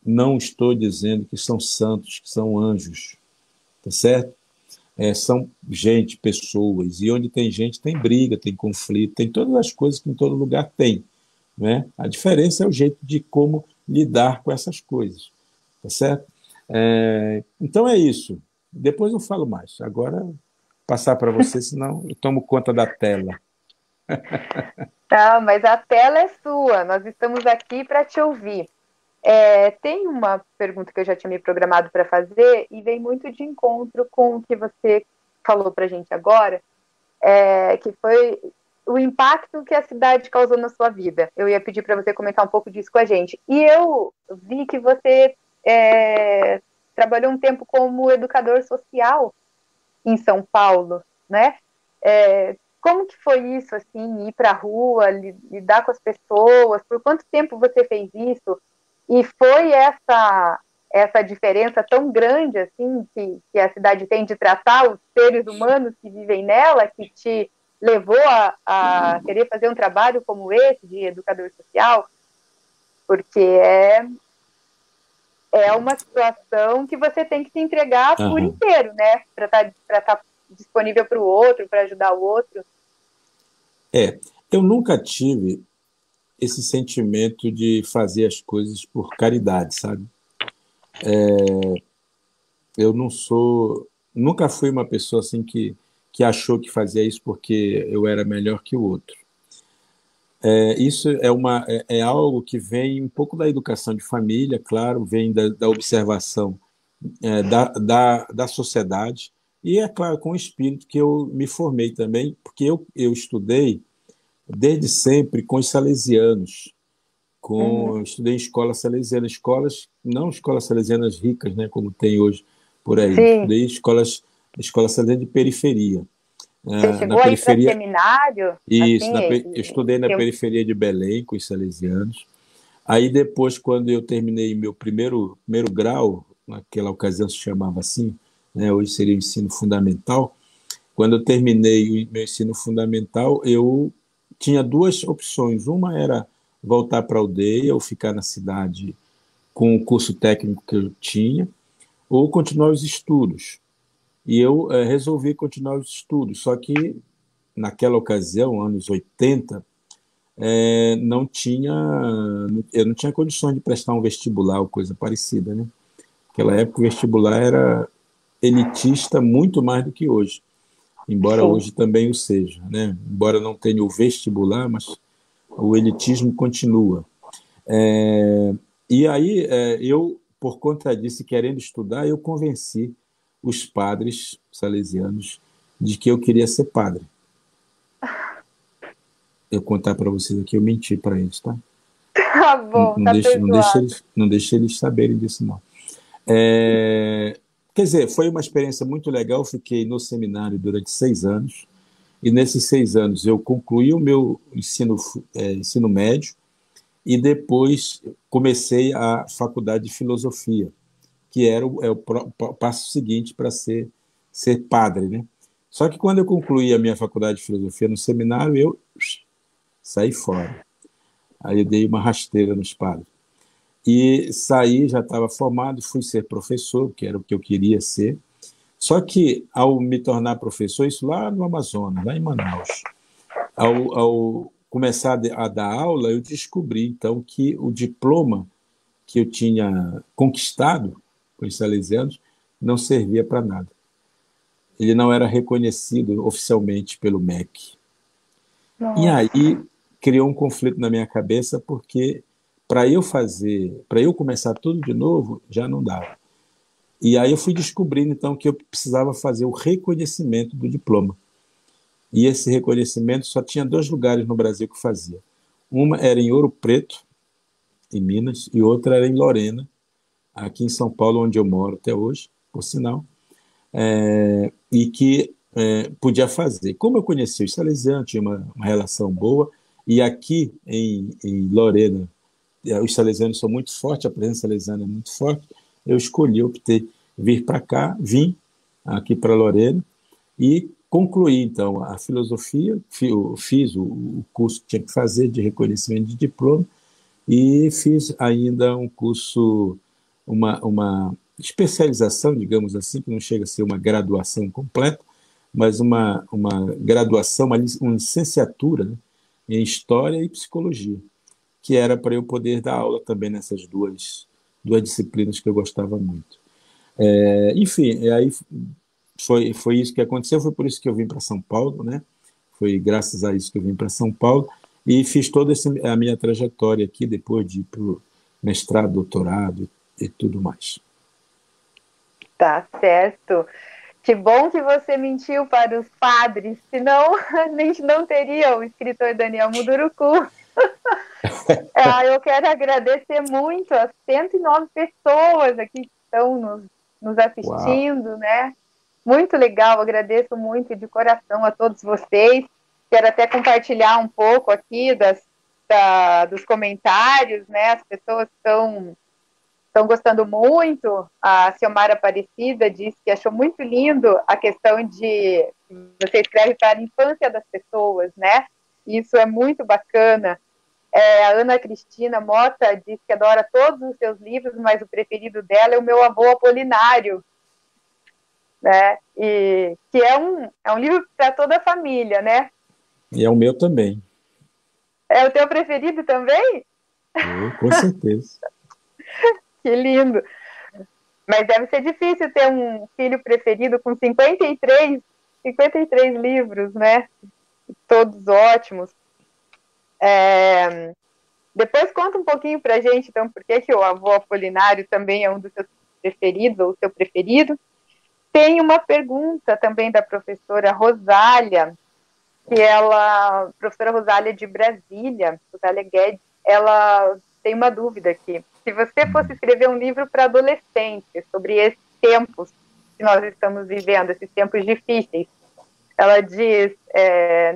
não estou dizendo que são santos, que são anjos, tá certo? São gente, pessoas, e onde tem gente tem briga, tem conflito, tem todas as coisas que em todo lugar tem, né? A diferença é o jeito de como lidar com essas coisas, tá certo? Então é isso. Depois eu falo mais. Agora passar para você, senão eu tomo conta da tela. Tá, mas a tela é sua, nós estamos aqui para te ouvir. Tem uma pergunta que eu já tinha me programado para fazer e vem muito de encontro com o que você falou para a gente agora, que foi o impacto que a cidade causou na sua vida. Eu ia pedir para você comentar um pouco disso com a gente. E eu vi que você trabalhou um tempo como educador social em São Paulo, né? Como que foi isso, assim, ir para a rua, lidar com as pessoas? Por quanto tempo você fez isso? E foi essa diferença tão grande, assim, que a cidade tem de tratar os seres humanos que vivem nela, que te levou a querer fazer um trabalho como esse, de educador social? Porque é uma situação que você tem que se entregar por Aham. inteiro, né? Para estar disponível para o outro, para ajudar o outro. Eu nunca tive esse sentimento de fazer as coisas por caridade, sabe? Eu não sou, nunca fui uma pessoa assim que achou que fazia isso porque eu era melhor que o outro. Isso é algo que vem um pouco da educação de família, claro, vem da observação da sociedade e, é claro, com o espírito que eu me formei também, porque eu estudei desde sempre com os salesianos, eu estudei em escolas salesianas, não escolas salesianas ricas, né, como tem hoje por aí, Sim. estudei escolas salesianas de periferia. Você Na chegou aí para periferia, seminário? isso, Assim, eu estudei na periferia de Belém com os salesianos. Aí depois, quando eu terminei meu primeiro grau, naquela ocasião se chamava assim, né, hoje seria o ensino fundamental. Quando eu terminei o meu ensino fundamental, eu tinha duas opções. Uma era voltar para a aldeia ou ficar na cidade com o curso técnico que eu tinha, ou continuar os estudos. E eu resolvi continuar os estudos, só que naquela ocasião, anos 80, não tinha, eu não tinha condições de prestar um vestibular ou coisa parecida, né? Naquela época o vestibular era elitista muito mais do que hoje, embora sim. hoje também o seja, né? Embora não tenha o vestibular, mas o elitismo continua. E aí eu, por conta disso, querendo estudar, eu convenci os padres salesianos de que eu queria ser padre. Eu contar para vocês aqui, eu menti para eles, tá? Tá bom, Não tá deixe, não deixe perdoado. eles, não deixe eles saberem disso, não. Quer dizer, foi uma experiência muito legal. Eu fiquei no seminário durante 6 anos, e nesses 6 anos eu concluí o meu ensino médio, e depois comecei a faculdade de filosofia, que era o passo seguinte para ser padre, né? Só que quando eu concluí a minha faculdade de filosofia no seminário, eu saí fora. Aí eu dei uma rasteira nos padres. E saí, já estava formado, fui ser professor, que era o que eu queria ser. Só que, ao me tornar professor, isso lá no Amazonas, lá em Manaus, ao começar a dar aula, eu descobri, então, que o diploma que eu tinha conquistado com os salesianos não servia para nada. Ele não era reconhecido oficialmente pelo MEC. E Nossa. aí criou um conflito na minha cabeça, porque para eu começar tudo de novo, já não dava. E aí eu fui descobrindo, então, que eu precisava fazer o reconhecimento do diploma. E esse reconhecimento só tinha 2 lugares no Brasil que fazia. Uma era em Ouro Preto, em Minas, e outra era em Lorena, aqui em São Paulo, onde eu moro até hoje, por sinal, e que podia fazer. Como eu conheci os salesianos, tinha uma relação boa, e aqui em Lorena, os salesianos são muito fortes, a presença salesiana é muito forte, eu escolhi, optei vir para cá, vim aqui para Lorena e concluí, então, a filosofia, fiz o curso que tinha que fazer de reconhecimento de diploma e fiz ainda um curso, uma especialização, digamos assim, que não chega a ser uma graduação completa, mas uma graduação, uma licenciatura, né, em História e Psicologia, que era para eu poder dar aula também nessas duas disciplinas que eu gostava muito. Enfim, aí foi isso que aconteceu, foi por isso que eu vim para São Paulo, né? Foi graças a isso que eu vim para São Paulo e fiz toda a minha trajetória aqui, depois de ir para o mestrado, doutorado e tudo mais. Tá certo. Que bom que você mentiu para os padres, senão a gente não teria o escritor Daniel Munduruku. Eu quero agradecer muito as 109 pessoas aqui que estão nos Uau! assistindo, né? Muito legal, agradeço muito de coração a todos vocês. Quero até compartilhar um pouco aqui dos comentários, né? As pessoas estão gostando muito. A Ciomara Aparecida disse que achou muito lindo a questão de você escreve para a infância das pessoas, né? Isso é muito bacana. A Ana Cristina Mota diz que adora todos os seus livros, mas o preferido dela é o Meu Avô Apolinário, né? E que é um livro para toda a família, né? E é o meu também. É o teu preferido também? Com certeza. Que lindo! Mas deve ser difícil ter um filho preferido com 53 livros, né? Todos ótimos. Depois conta um pouquinho pra gente, então, por que o Avô Apolinário também é um dos seus preferidos, ou o seu preferido. Tem uma pergunta também da professora Rosália, professora Rosália de Brasília, Rosália Guedes, ela tem uma dúvida aqui. Se você fosse escrever um livro para adolescentes sobre esses tempos que nós estamos vivendo, esses tempos difíceis, ela diz,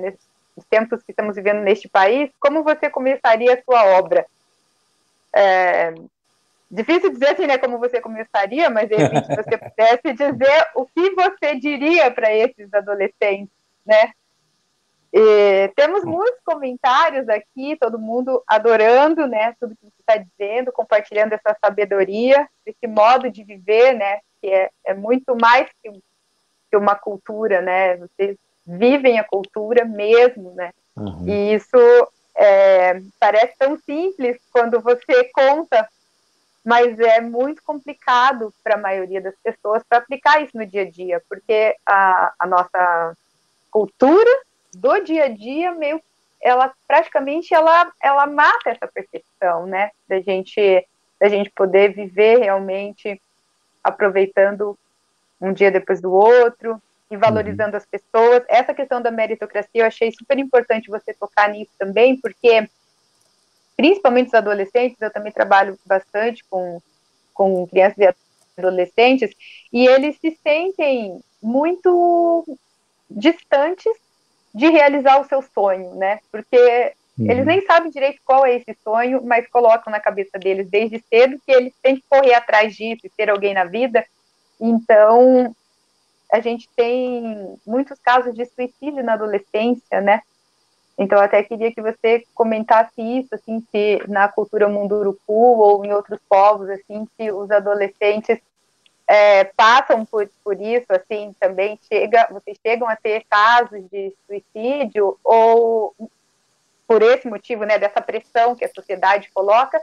nesses tempos que estamos vivendo neste país, como você começaria a sua obra? Difícil dizer assim, né, como você começaria, mas de repente, se você pudesse dizer o que você diria para esses adolescentes, né? E temos muitos comentários aqui, todo mundo adorando, né, tudo que você está dizendo, compartilhando essa sabedoria, esse modo de viver, né, que é muito mais que uma cultura, né, vocês vivem a cultura mesmo, né, e isso parece tão simples quando você conta, mas é muito complicado para a maioria das pessoas para aplicar isso no dia a dia, porque a nossa cultura do dia a dia, ela praticamente ela mata essa percepção, né, da gente poder viver realmente aproveitando um dia depois do outro e valorizando as pessoas. Essa questão da meritocracia eu achei super importante você tocar nisso também, porque principalmente os adolescentes, eu também trabalho bastante com crianças e adolescentes, e eles se sentem muito distantes de realizar o seu sonho, né? Porque eles nem sabem direito qual é esse sonho, mas colocam na cabeça deles desde cedo que eles têm que correr atrás disso e ter alguém na vida. Então, a gente tem muitos casos de suicídio na adolescência, né? Então, eu até queria que você comentasse isso, assim, se na cultura munduruku ou em outros povos, assim, se os adolescentes passam por isso, assim, também vocês chegam a ter casos de suicídio ou por esse motivo, né, dessa pressão que a sociedade coloca,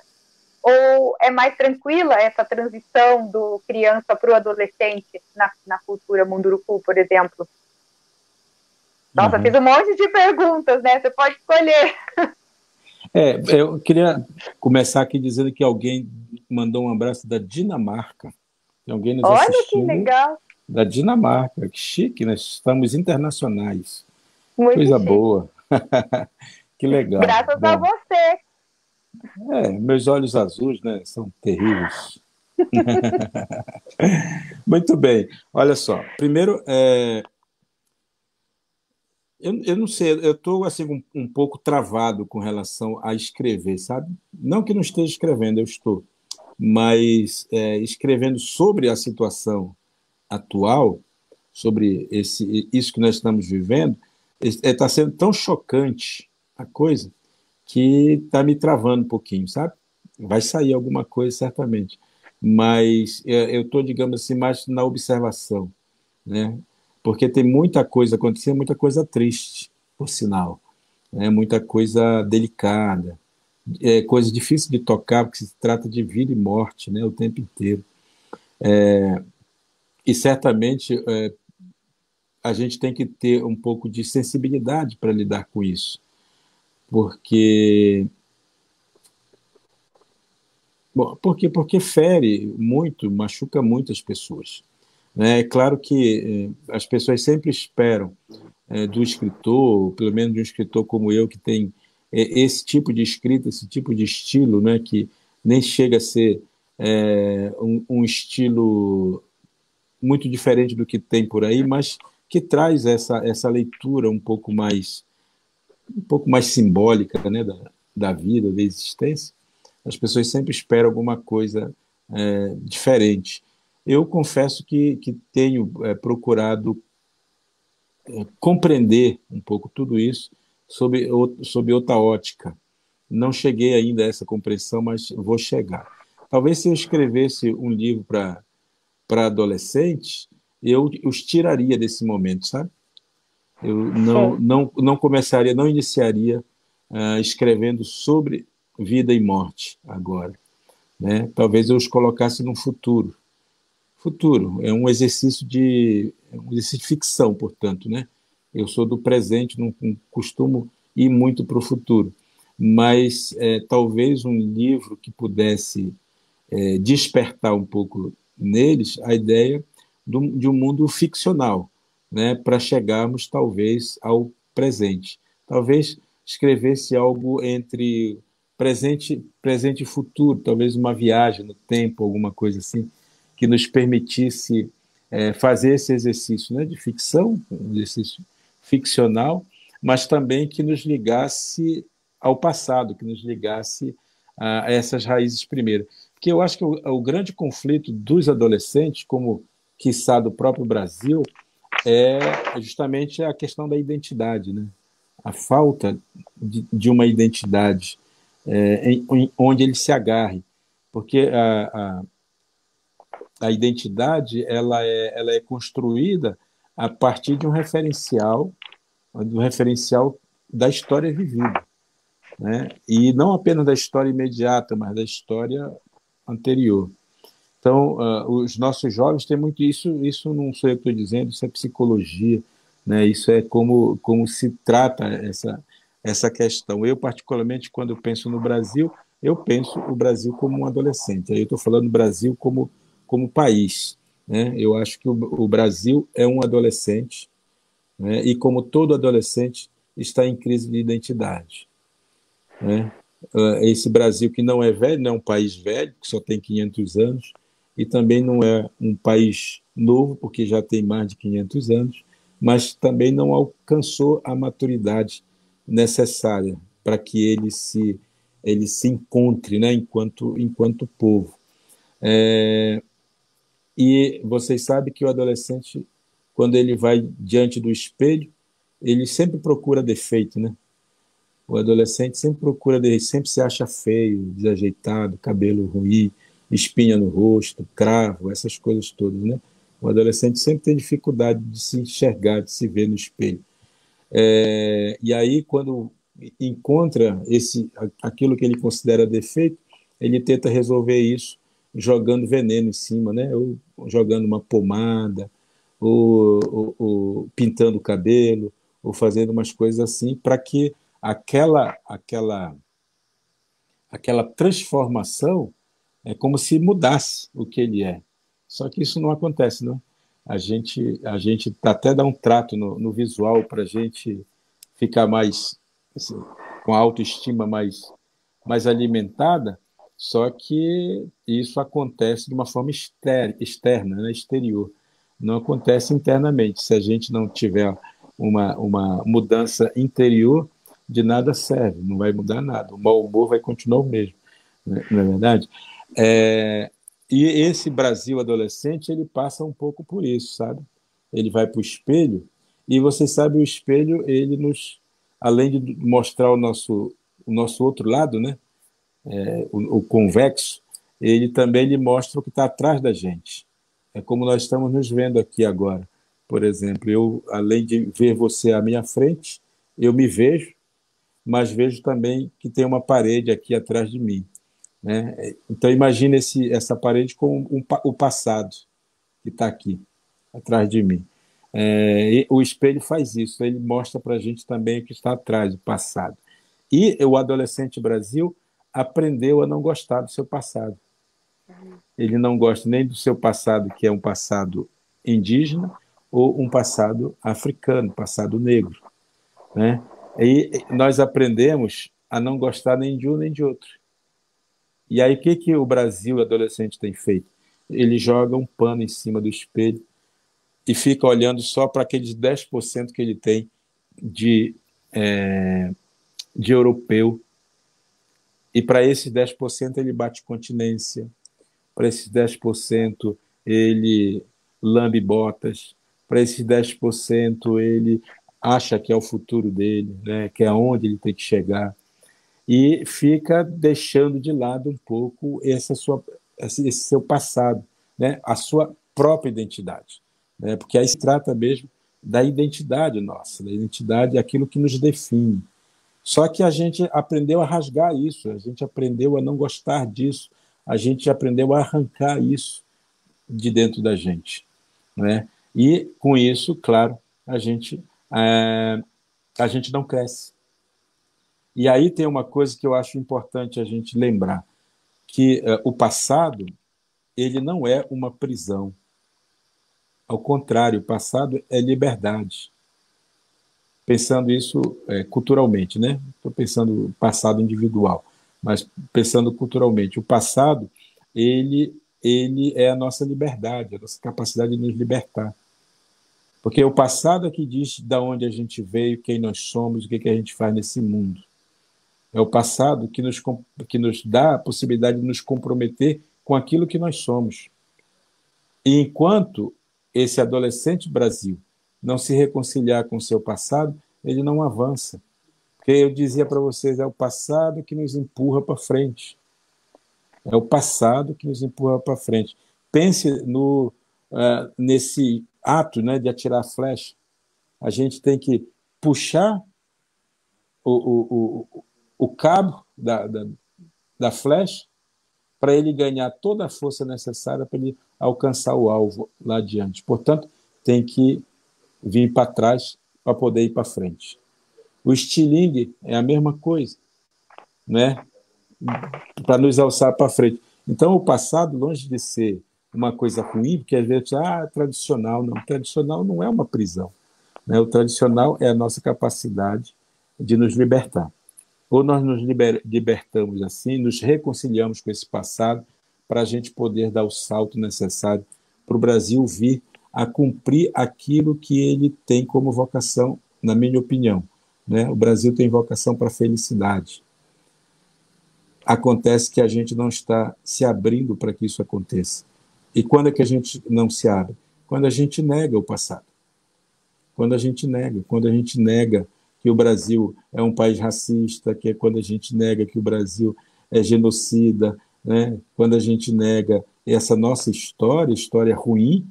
ou é mais tranquila essa transição do criança para o adolescente na cultura munduruku, por exemplo? Nossa, fiz um monte de perguntas, né? Você pode escolher. Eu queria começar aqui dizendo que alguém mandou um abraço da Dinamarca. Tem alguém nos assistindo. Olha que legal. Da Dinamarca, que chique, nós estamos internacionais. Muito Coisa chique. Boa. Que legal. Graças a você. Meus olhos azuis, né, são terríveis. Muito bem. Olha só, primeiro, eu não sei, eu estou assim, um pouco travado com relação a escrever, sabe? Não que não esteja escrevendo, eu estou, mas escrevendo sobre a situação atual, sobre isso que nós estamos vivendo, está sendo tão chocante a coisa que está me travando um pouquinho, sabe? Vai sair alguma coisa, certamente. Mas eu estou, digamos assim, mais na observação, né? Porque tem muita coisa acontecendo, muita coisa triste, por sinal, né? Muita coisa delicada, coisa difícil de tocar, porque se trata de vida e morte, né? O tempo inteiro. E certamente a gente tem que ter um pouco de sensibilidade para lidar com isso, porque fere muito, machuca muitas pessoas, né? É claro que as pessoas sempre esperam do escritor, pelo menos de um escritor como eu, que tem esse tipo de escrita, esse tipo de estilo, né, que nem chega a ser um estilo muito diferente do que tem por aí, mas que traz essa leitura um pouco mais simbólica, né, da vida, da existência. As pessoas sempre esperam alguma coisa diferente. Eu confesso que tenho procurado compreender um pouco tudo isso sob outra ótica, não cheguei ainda a essa compreensão, mas vou chegar. Talvez se eu escrevesse um livro para adolescentes, eu os tiraria desse momento, sabe? Eu Sim. não começaria, não iniciaria escrevendo sobre vida e morte agora, né? Talvez eu os colocasse no futuro. Futuro é um exercício de ficção, portanto, né? Eu sou do presente, não costumo ir muito para o futuro, mas talvez um livro que pudesse despertar um pouco neles a ideia de um mundo ficcional, né, para chegarmos talvez ao presente. Talvez escrevesse algo entre presente e futuro, talvez uma viagem no tempo, alguma coisa assim, que nos permitisse fazer esse exercício, né, de ficção, um exercício ficcional, mas também que nos ligasse ao passado, que nos ligasse a essas raízes primeiras. Porque eu acho que o grande conflito dos adolescentes, como quiçá do próprio Brasil, é justamente a questão da identidade, né? A falta de uma identidade onde ele se agarre. Porque a identidade ela é construída a partir de um referencial da história vivida, né? E não apenas da história imediata, mas da história anterior. Então, os nossos jovens têm muito isso. Isso não sou eu que estou dizendo, isso é psicologia, né? Isso é como se trata essa questão. Eu, particularmente, quando eu penso no Brasil, eu penso o Brasil como um adolescente. Aí eu estou falando do Brasil como país, né? Eu acho que o Brasil é um adolescente, né? E como todo adolescente está em crise de identidade, né? Esse Brasil que não é velho, não é um país velho, que só tem 500 anos, e também não é um país novo, porque já tem mais de 500 anos, mas também não alcançou a maturidade necessária para que ele se encontre, né, enquanto povo. E vocês sabem que o adolescente, quando ele vai diante do espelho, ele sempre procura defeito, né? O adolescente sempre procura, sempre se acha feio, desajeitado, cabelo ruim, espinha no rosto, cravo, essas coisas todas, né? O adolescente sempre tem dificuldade de se enxergar, de se ver no espelho. E aí, quando encontra aquilo que ele considera defeito, ele tenta resolver isso jogando veneno em cima, né? Ou jogando uma pomada, ou pintando o cabelo, ou fazendo umas coisas assim, para que aquela transformação é como se mudasse o que ele é. Só que isso não acontece, não. A gente até dá um trato no visual para a gente ficar mais assim, com a autoestima mais alimentada, só que isso acontece de uma forma externa, né, exterior. Não acontece internamente. Se a gente não tiver uma mudança interior, de nada serve, não vai mudar nada. O mau humor vai continuar o mesmo, né? Não é verdade? E esse Brasil adolescente, ele passa um pouco por isso, sabe? Ele vai para o espelho, e você sabe, o espelho, ele além de mostrar o nosso outro lado, né? O convexo, ele também lhe mostra o que está atrás da gente. É como nós estamos nos vendo aqui agora. Por exemplo, eu, além de ver você à minha frente, eu me vejo, mas vejo também que tem uma parede aqui atrás de mim, né? Então, imagine essa parede com o passado que está aqui, atrás de mim. E o espelho faz isso, ele mostra para a gente também o que está atrás, o passado. E o adolescente Brasil aprendeu a não gostar do seu passado. Ele não gosta nem do seu passado, que é um passado indígena, ou um passado africano, passado negro, né? E nós aprendemos a não gostar nem de um nem de outro. E aí, o que o Brasil adolescente tem feito? Ele joga um pano em cima do espelho e fica olhando só para aqueles 10% que ele tem de, de europeu. E para esses 10% ele bate continência, para esses 10% ele lambe botas, para esses 10% ele acha que é o futuro dele, né? Que é onde ele tem que chegar. e fica deixando de lado um pouco esse seu passado, né? A sua própria identidade, né? Porque aí se trata mesmo da identidade nossa, da identidade, aquilo que nos define. Só que a gente aprendeu a rasgar isso, a gente aprendeu a não gostar disso, a gente aprendeu a arrancar isso de dentro da gente, né? E com isso, claro, a gente é, a gente não cresce. E aí tem uma coisa que eu acho importante a gente lembrar, que o passado ele não é uma prisão. Ao contrário, o passado é liberdade. Pensando isso culturalmente, né? Estou pensando passado individual, mas pensando culturalmente, o passado ele é a nossa liberdade, a nossa capacidade de nos libertar. Porque o passado é que diz de onde a gente veio, quem nós somos, o que, que a gente faz nesse mundo. É o passado que nos dá a possibilidade de nos comprometer com aquilo que nós somos. E enquanto esse adolescente Brasil não se reconciliar com o seu passado, ele não avança. Porque eu dizia para vocês, é o passado que nos empurra para frente. É o passado que nos empurra para frente. Pense nesse ato, né, de atirar a flecha. A gente tem que puxar o, o cabo da flecha para ele ganhar toda a força necessária para ele alcançar o alvo lá adiante. Portanto, tem que vir para trás para poder ir para frente. O estilingue é a mesma coisa, né? Para nos alçar para frente. Então, o passado, longe de ser uma coisa ruim, porque às vezes, tradicional, não. Tradicional não é uma prisão, né? O tradicional é a nossa capacidade de nos libertar. Ou nós nos libertamos assim, nos reconciliamos com esse passado para a gente poder dar o salto necessário para o Brasil vir a cumprir aquilo que ele tem como vocação, na minha opinião, né? O Brasil tem vocação para a felicidade. Acontece que a gente não está se abrindo para que isso aconteça. E quando é que a gente não se abre? Quando a gente nega o passado. Quando a gente nega que o Brasil é um país racista, que é quando a gente nega que o Brasil é genocida, né? Quando a gente nega essa nossa história ruim,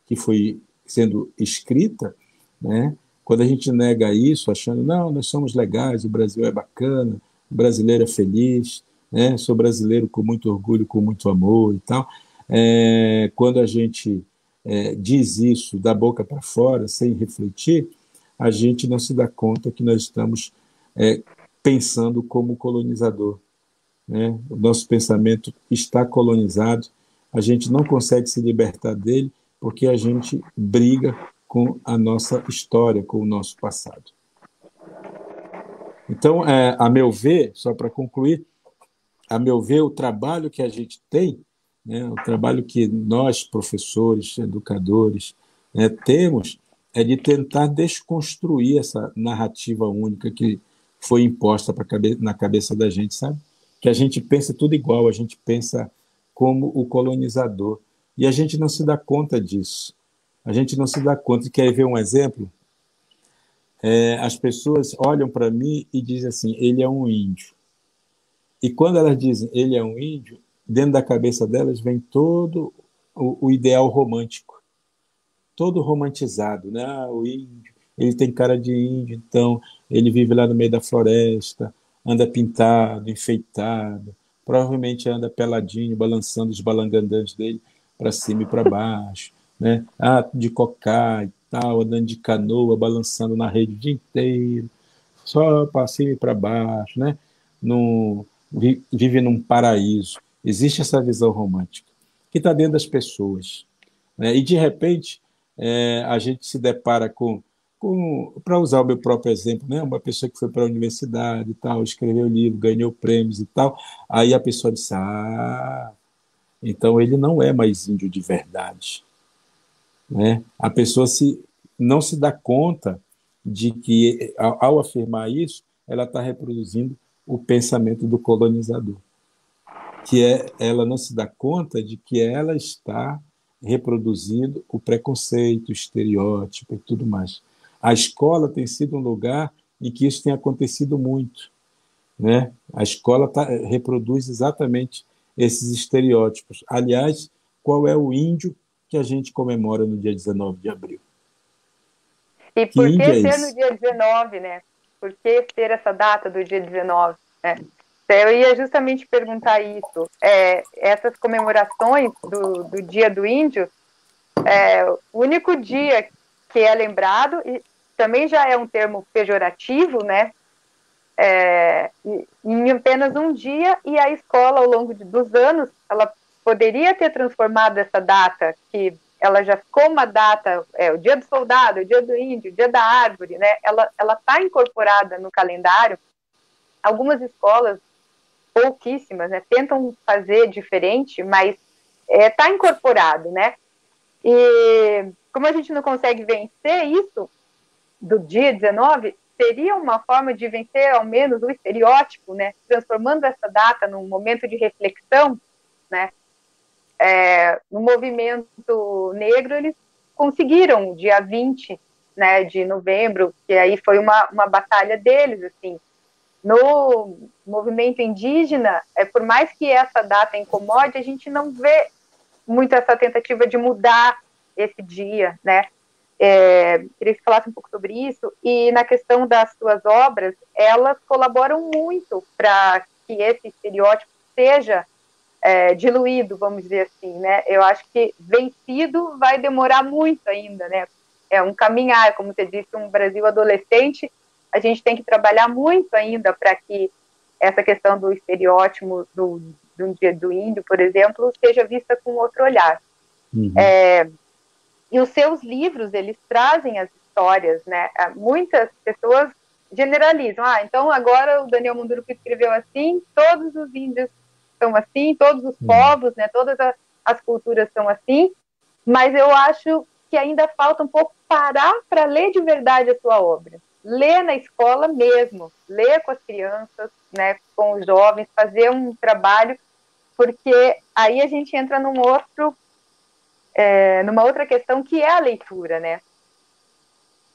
que foi sendo escrita, né? Quando a gente nega isso, achando, não, nós somos legais, o Brasil é bacana, o brasileiro é feliz, né? Sou brasileiro com muito orgulho, com muito amor e tal. Quando a gente diz isso da boca para fora, sem refletir, a gente não se dá conta que nós estamos pensando como colonizador, né? O nosso pensamento está colonizado, a gente não consegue se libertar dele porque a gente briga com a nossa história, com o nosso passado. Então, a meu ver, só para concluir, a meu ver, o trabalho que a gente tem, né, o trabalho que nós, professores, educadores, né, temos, é de tentar desconstruir essa narrativa única que foi imposta na cabeça da gente, sabe? Que a gente pensa tudo igual, a gente pensa como o colonizador. E a gente não se dá conta disso. A gente não se dá conta. Quer ver um exemplo? As pessoas olham para mim e dizem assim, ele é um índio. E quando elas dizem ele é um índio, dentro da cabeça delas vem todo o ideal romântico, todo romantizado, né? O índio, ele tem cara de índio, então ele vive lá no meio da floresta, anda pintado, enfeitado, provavelmente anda peladinho, balançando os balangandãs dele para cima e para baixo, né? De cocá e tal, andando de canoa, balançando na rede o dia inteiro, só para cima e para baixo, né? No, vive num paraíso. Existe essa visão romântica que está dentro das pessoas, né? E de repente a gente se depara para usar o meu próprio exemplo, né? Uma pessoa que foi para a universidade e tal, escreveu livro, ganhou prêmios e tal, aí a pessoa disse, então ele não é mais índio de verdade, né? A pessoa não se dá conta de que, ao afirmar isso, ela está reproduzindo o pensamento do colonizador, que ela não se dá conta de que ela está reproduzindo o preconceito, o estereótipo e tudo mais. A escola tem sido um lugar em que isso tem acontecido muito. né? A escola reproduz exatamente esses estereótipos. Aliás, qual é o índio que a gente comemora no dia 19 de abril? E Que por índio que é ser no esse? dia 19, né? Por que ter essa data do dia 19, né? Eu ia justamente perguntar isso. Essas comemorações do Dia do Índio, o único dia que é lembrado, e também já é um termo pejorativo, né? Em apenas um dia, e a escola, ao longo dos anos, ela poderia ter transformado essa data, que ela já ficou uma data, o dia do soldado, o dia do índio, o dia da árvore, né? Ela está incorporada no calendário. Algumas escolas, pouquíssimas, né, tentam fazer diferente, mas está incorporado, né? E como a gente não consegue vencer isso do dia 19, seria uma forma de vencer ao menos o estereótipo, né? Transformando essa data num momento de reflexão, né? No movimento negro, eles conseguiram, dia 20, né, de novembro, que aí foi uma batalha deles, assim. No movimento indígena, por mais que essa data incomode, a gente não vê muito essa tentativa de mudar esse dia, né? Queria que você falasse um pouco sobre isso. E na questão das suas obras, elas colaboram muito para que esse estereótipo seja diluído, vamos dizer assim, né? Eu acho que vencido vai demorar muito ainda, né? É um caminhar, como você disse, um Brasil adolescente, a gente tem que trabalhar muito ainda para que essa questão do estereótipo do dia do índio, por exemplo, seja vista com outro olhar. Uhum. E os seus livros, eles trazem as histórias, né? Muitas pessoas generalizam. Então agora o Daniel Munduruku escreveu assim, todos os índios são assim, todos os Uhum. povos, né? Todas as culturas são assim, mas eu acho que ainda falta um pouco parar para ler de verdade a sua obra. Ler na escola mesmo, ler com as crianças, né, com os jovens, fazer um trabalho, porque aí a gente entra numa outra questão que é a leitura, né?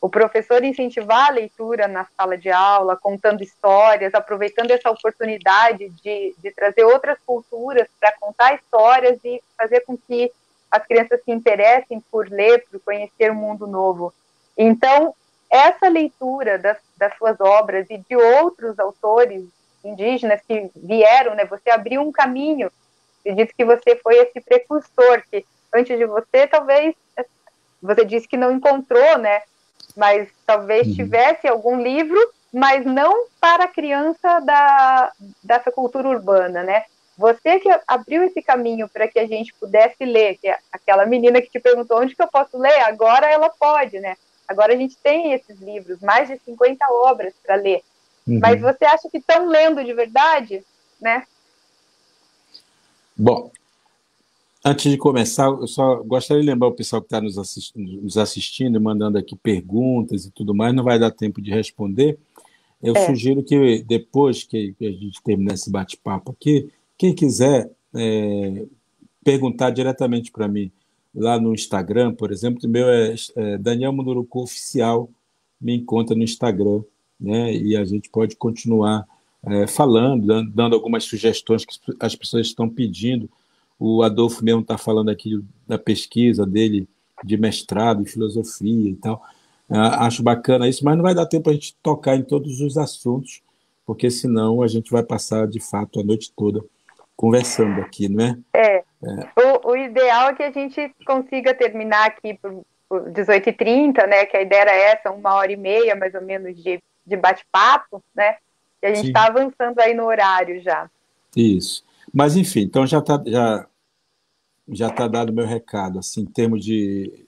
O professor incentivar a leitura na sala de aula, contando histórias, aproveitando essa oportunidade de trazer outras culturas para contar histórias e fazer com que as crianças se interessem por ler, por conhecer um mundo novo. Então, essa leitura das suas obras e de outros autores indígenas que vieram, né? Você abriu um caminho. Acredito que você foi esse precursor, que antes de você, talvez, você disse que não encontrou, né? Mas talvez Uhum. tivesse algum livro, mas não para a criança dessa cultura urbana, né? Você que abriu esse caminho para que a gente pudesse ler, que é aquela menina que te perguntou onde que eu posso ler, agora ela pode, né? Agora a gente tem esses livros, mais de 50 obras para ler. Mas Uhum. você acha que estão lendo de verdade, né? Bom, antes de começar, eu só gostaria de lembrar o pessoal que está nos assistindo e mandando aqui perguntas e tudo mais, não vai dar tempo de responder. Eu É. sugiro que depois que a gente terminar esse bate-papo aqui, quem quiser perguntar diretamente para mim lá no Instagram, por exemplo, o meu é Daniel Munduruku Oficial, me encontra no Instagram, né? E a gente pode continuar falando, dando algumas sugestões que as pessoas estão pedindo. O Adolfo mesmo está falando aqui da pesquisa dele de mestrado em filosofia e tal. Acho bacana isso, mas não vai dar tempo a gente tocar em todos os assuntos, porque senão a gente vai passar de fato a noite toda conversando aqui, não é? É. O ideal é que a gente consiga terminar aqui por 18h30, né? Que a ideia era essa, 1h30 mais ou menos de bate-papo, né? E a gente está Sim. avançando aí no horário já. Isso. Mas, enfim, então já tá dado o meu recado, assim, em termos de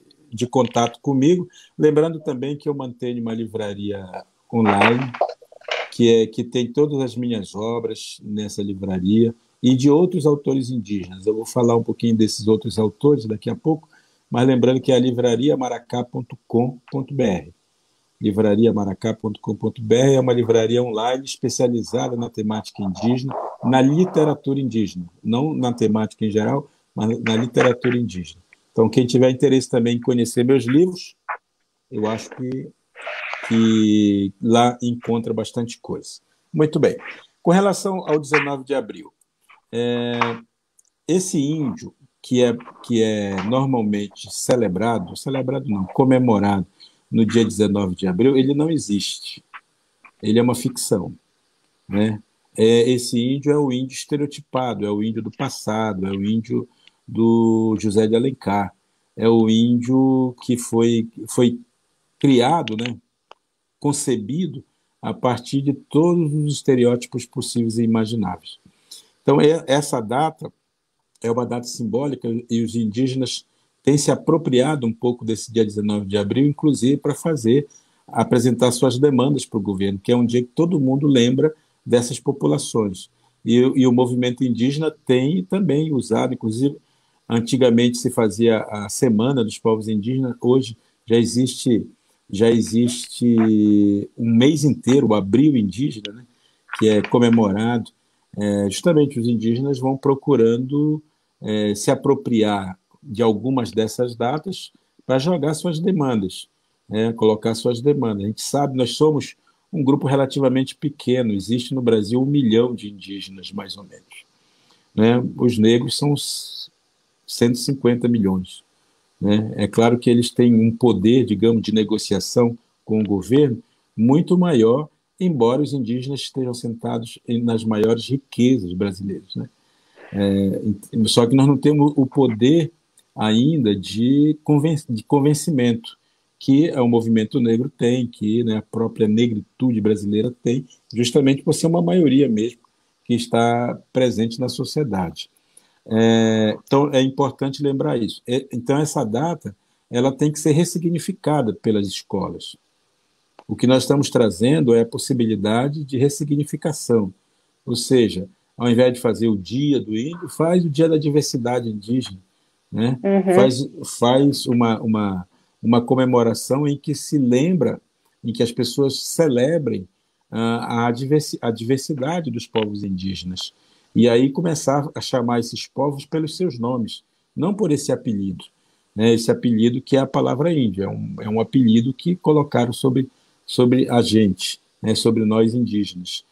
contato comigo. Lembrando também que eu mantenho uma livraria online, que tem todas as minhas obras nessa livraria e de outros autores indígenas. Eu vou falar um pouquinho desses outros autores daqui a pouco, mas lembrando que é a livrariamaracá.com.br. Livrariamaracá.com.br é uma livraria online especializada na temática indígena, na literatura indígena, não na temática em geral, mas na literatura indígena. Então, quem tiver interesse também em conhecer meus livros, eu acho que lá encontra bastante coisa. Muito bem. Com relação ao 19 de abril, esse índio que é normalmente celebrado não, comemorado no dia 19 de abril, ele não existe. Ele é uma ficção, né? Esse índio é o índio estereotipado, é o índio do passado, é o índio do José de Alencar, é o índio que foi criado, né? Concebido a partir de todos os estereótipos possíveis e imagináveis. Então, essa data é uma data simbólica e os indígenas têm se apropriado um pouco desse dia 19 de abril, inclusive para apresentar suas demandas para o governo, que é um dia que todo mundo lembra dessas populações. E o movimento indígena tem também usado, inclusive, antigamente se fazia a Semana dos Povos Indígenas, hoje já existe um mês inteiro, o Abril Indígena, né, que é comemorado. Justamente os indígenas vão procurando se apropriar de algumas dessas datas para jogar suas demandas, né, colocar suas demandas. A gente sabe, nós somos um grupo relativamente pequeno, existe no Brasil 1 milhão de indígenas, mais ou menos, né? Os negros são 150 milhões. Né? É claro que eles têm um poder, digamos, de negociação com o governo muito maior, embora os indígenas estejam sentados nas maiores riquezas brasileiras. Né? Só que nós não temos o poder ainda de convencimento que o movimento negro tem, que, né, a própria negritude brasileira tem, justamente por ser uma maioria mesmo que está presente na sociedade. Então, é importante lembrar isso. Então, essa data ela tem que ser ressignificada pelas escolas. O que nós estamos trazendo é a possibilidade de ressignificação. Ou seja, ao invés de fazer o Dia do Índio, faz o Dia da Diversidade Indígena. Né? Faz uma comemoração em que se lembra, em que as pessoas celebrem a diversidade dos povos indígenas. E aí começar a chamar esses povos pelos seus nomes, não por esse apelido. Né? Esse apelido que é a palavra índio, é um apelido que colocaram sobre a gente, né? Sobre nós indígenas.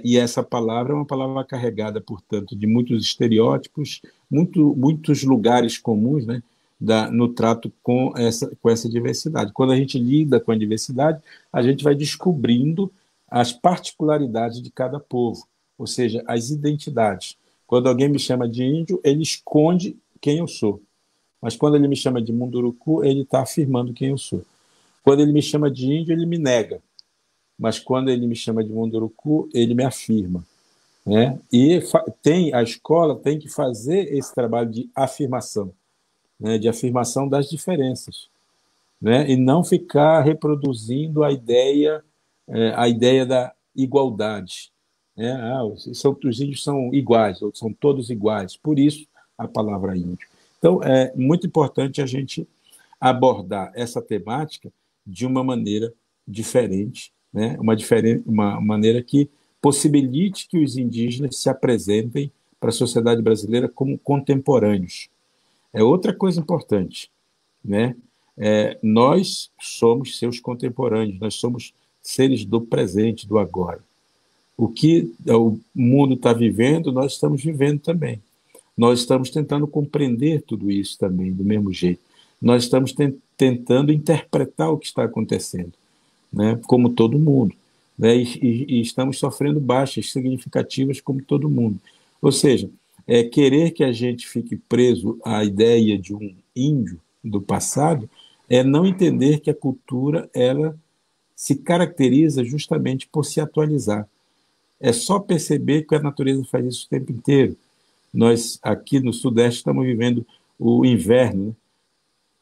E essa palavra é uma palavra carregada, portanto, de muitos estereótipos, muitos lugares comuns, né? No trato com essa diversidade. Quando a gente lida com a diversidade, a gente vai descobrindo as particularidades de cada povo, ou seja, as identidades. Quando alguém me chama de índio, ele esconde quem eu sou. Mas quando ele me chama de munduruku, ele está afirmando quem eu sou. Quando ele me chama de índio, ele me nega. Mas quando ele me chama de munduruku, ele me afirma. Né? E a escola tem que fazer esse trabalho de afirmação, né? De afirmação das diferenças. Né? E não ficar reproduzindo a ideia da igualdade. Né? Os índios são iguais, ou são todos iguais, por isso a palavra índio. Então, é muito importante a gente abordar essa temática de uma maneira diferente, né? Uma maneira que possibilite que os indígenas se apresentem para a sociedade brasileira como contemporâneos. É outra coisa importante. Né? Nós somos seus contemporâneos, nós somos seres do presente, do agora. O que o mundo está vivendo, nós estamos vivendo também. Nós estamos tentando compreender tudo isso também, do mesmo jeito. Nós estamos tentando interpretar o que está acontecendo, né? Como todo mundo. Né? E estamos sofrendo baixas significativas como todo mundo. Ou seja, querer que a gente fique preso à ideia de um índio do passado é não entender que a cultura ela se caracteriza justamente por se atualizar. É só perceber que a natureza faz isso o tempo inteiro. Nós, aqui no Sudeste, estamos vivendo o inverno. Né?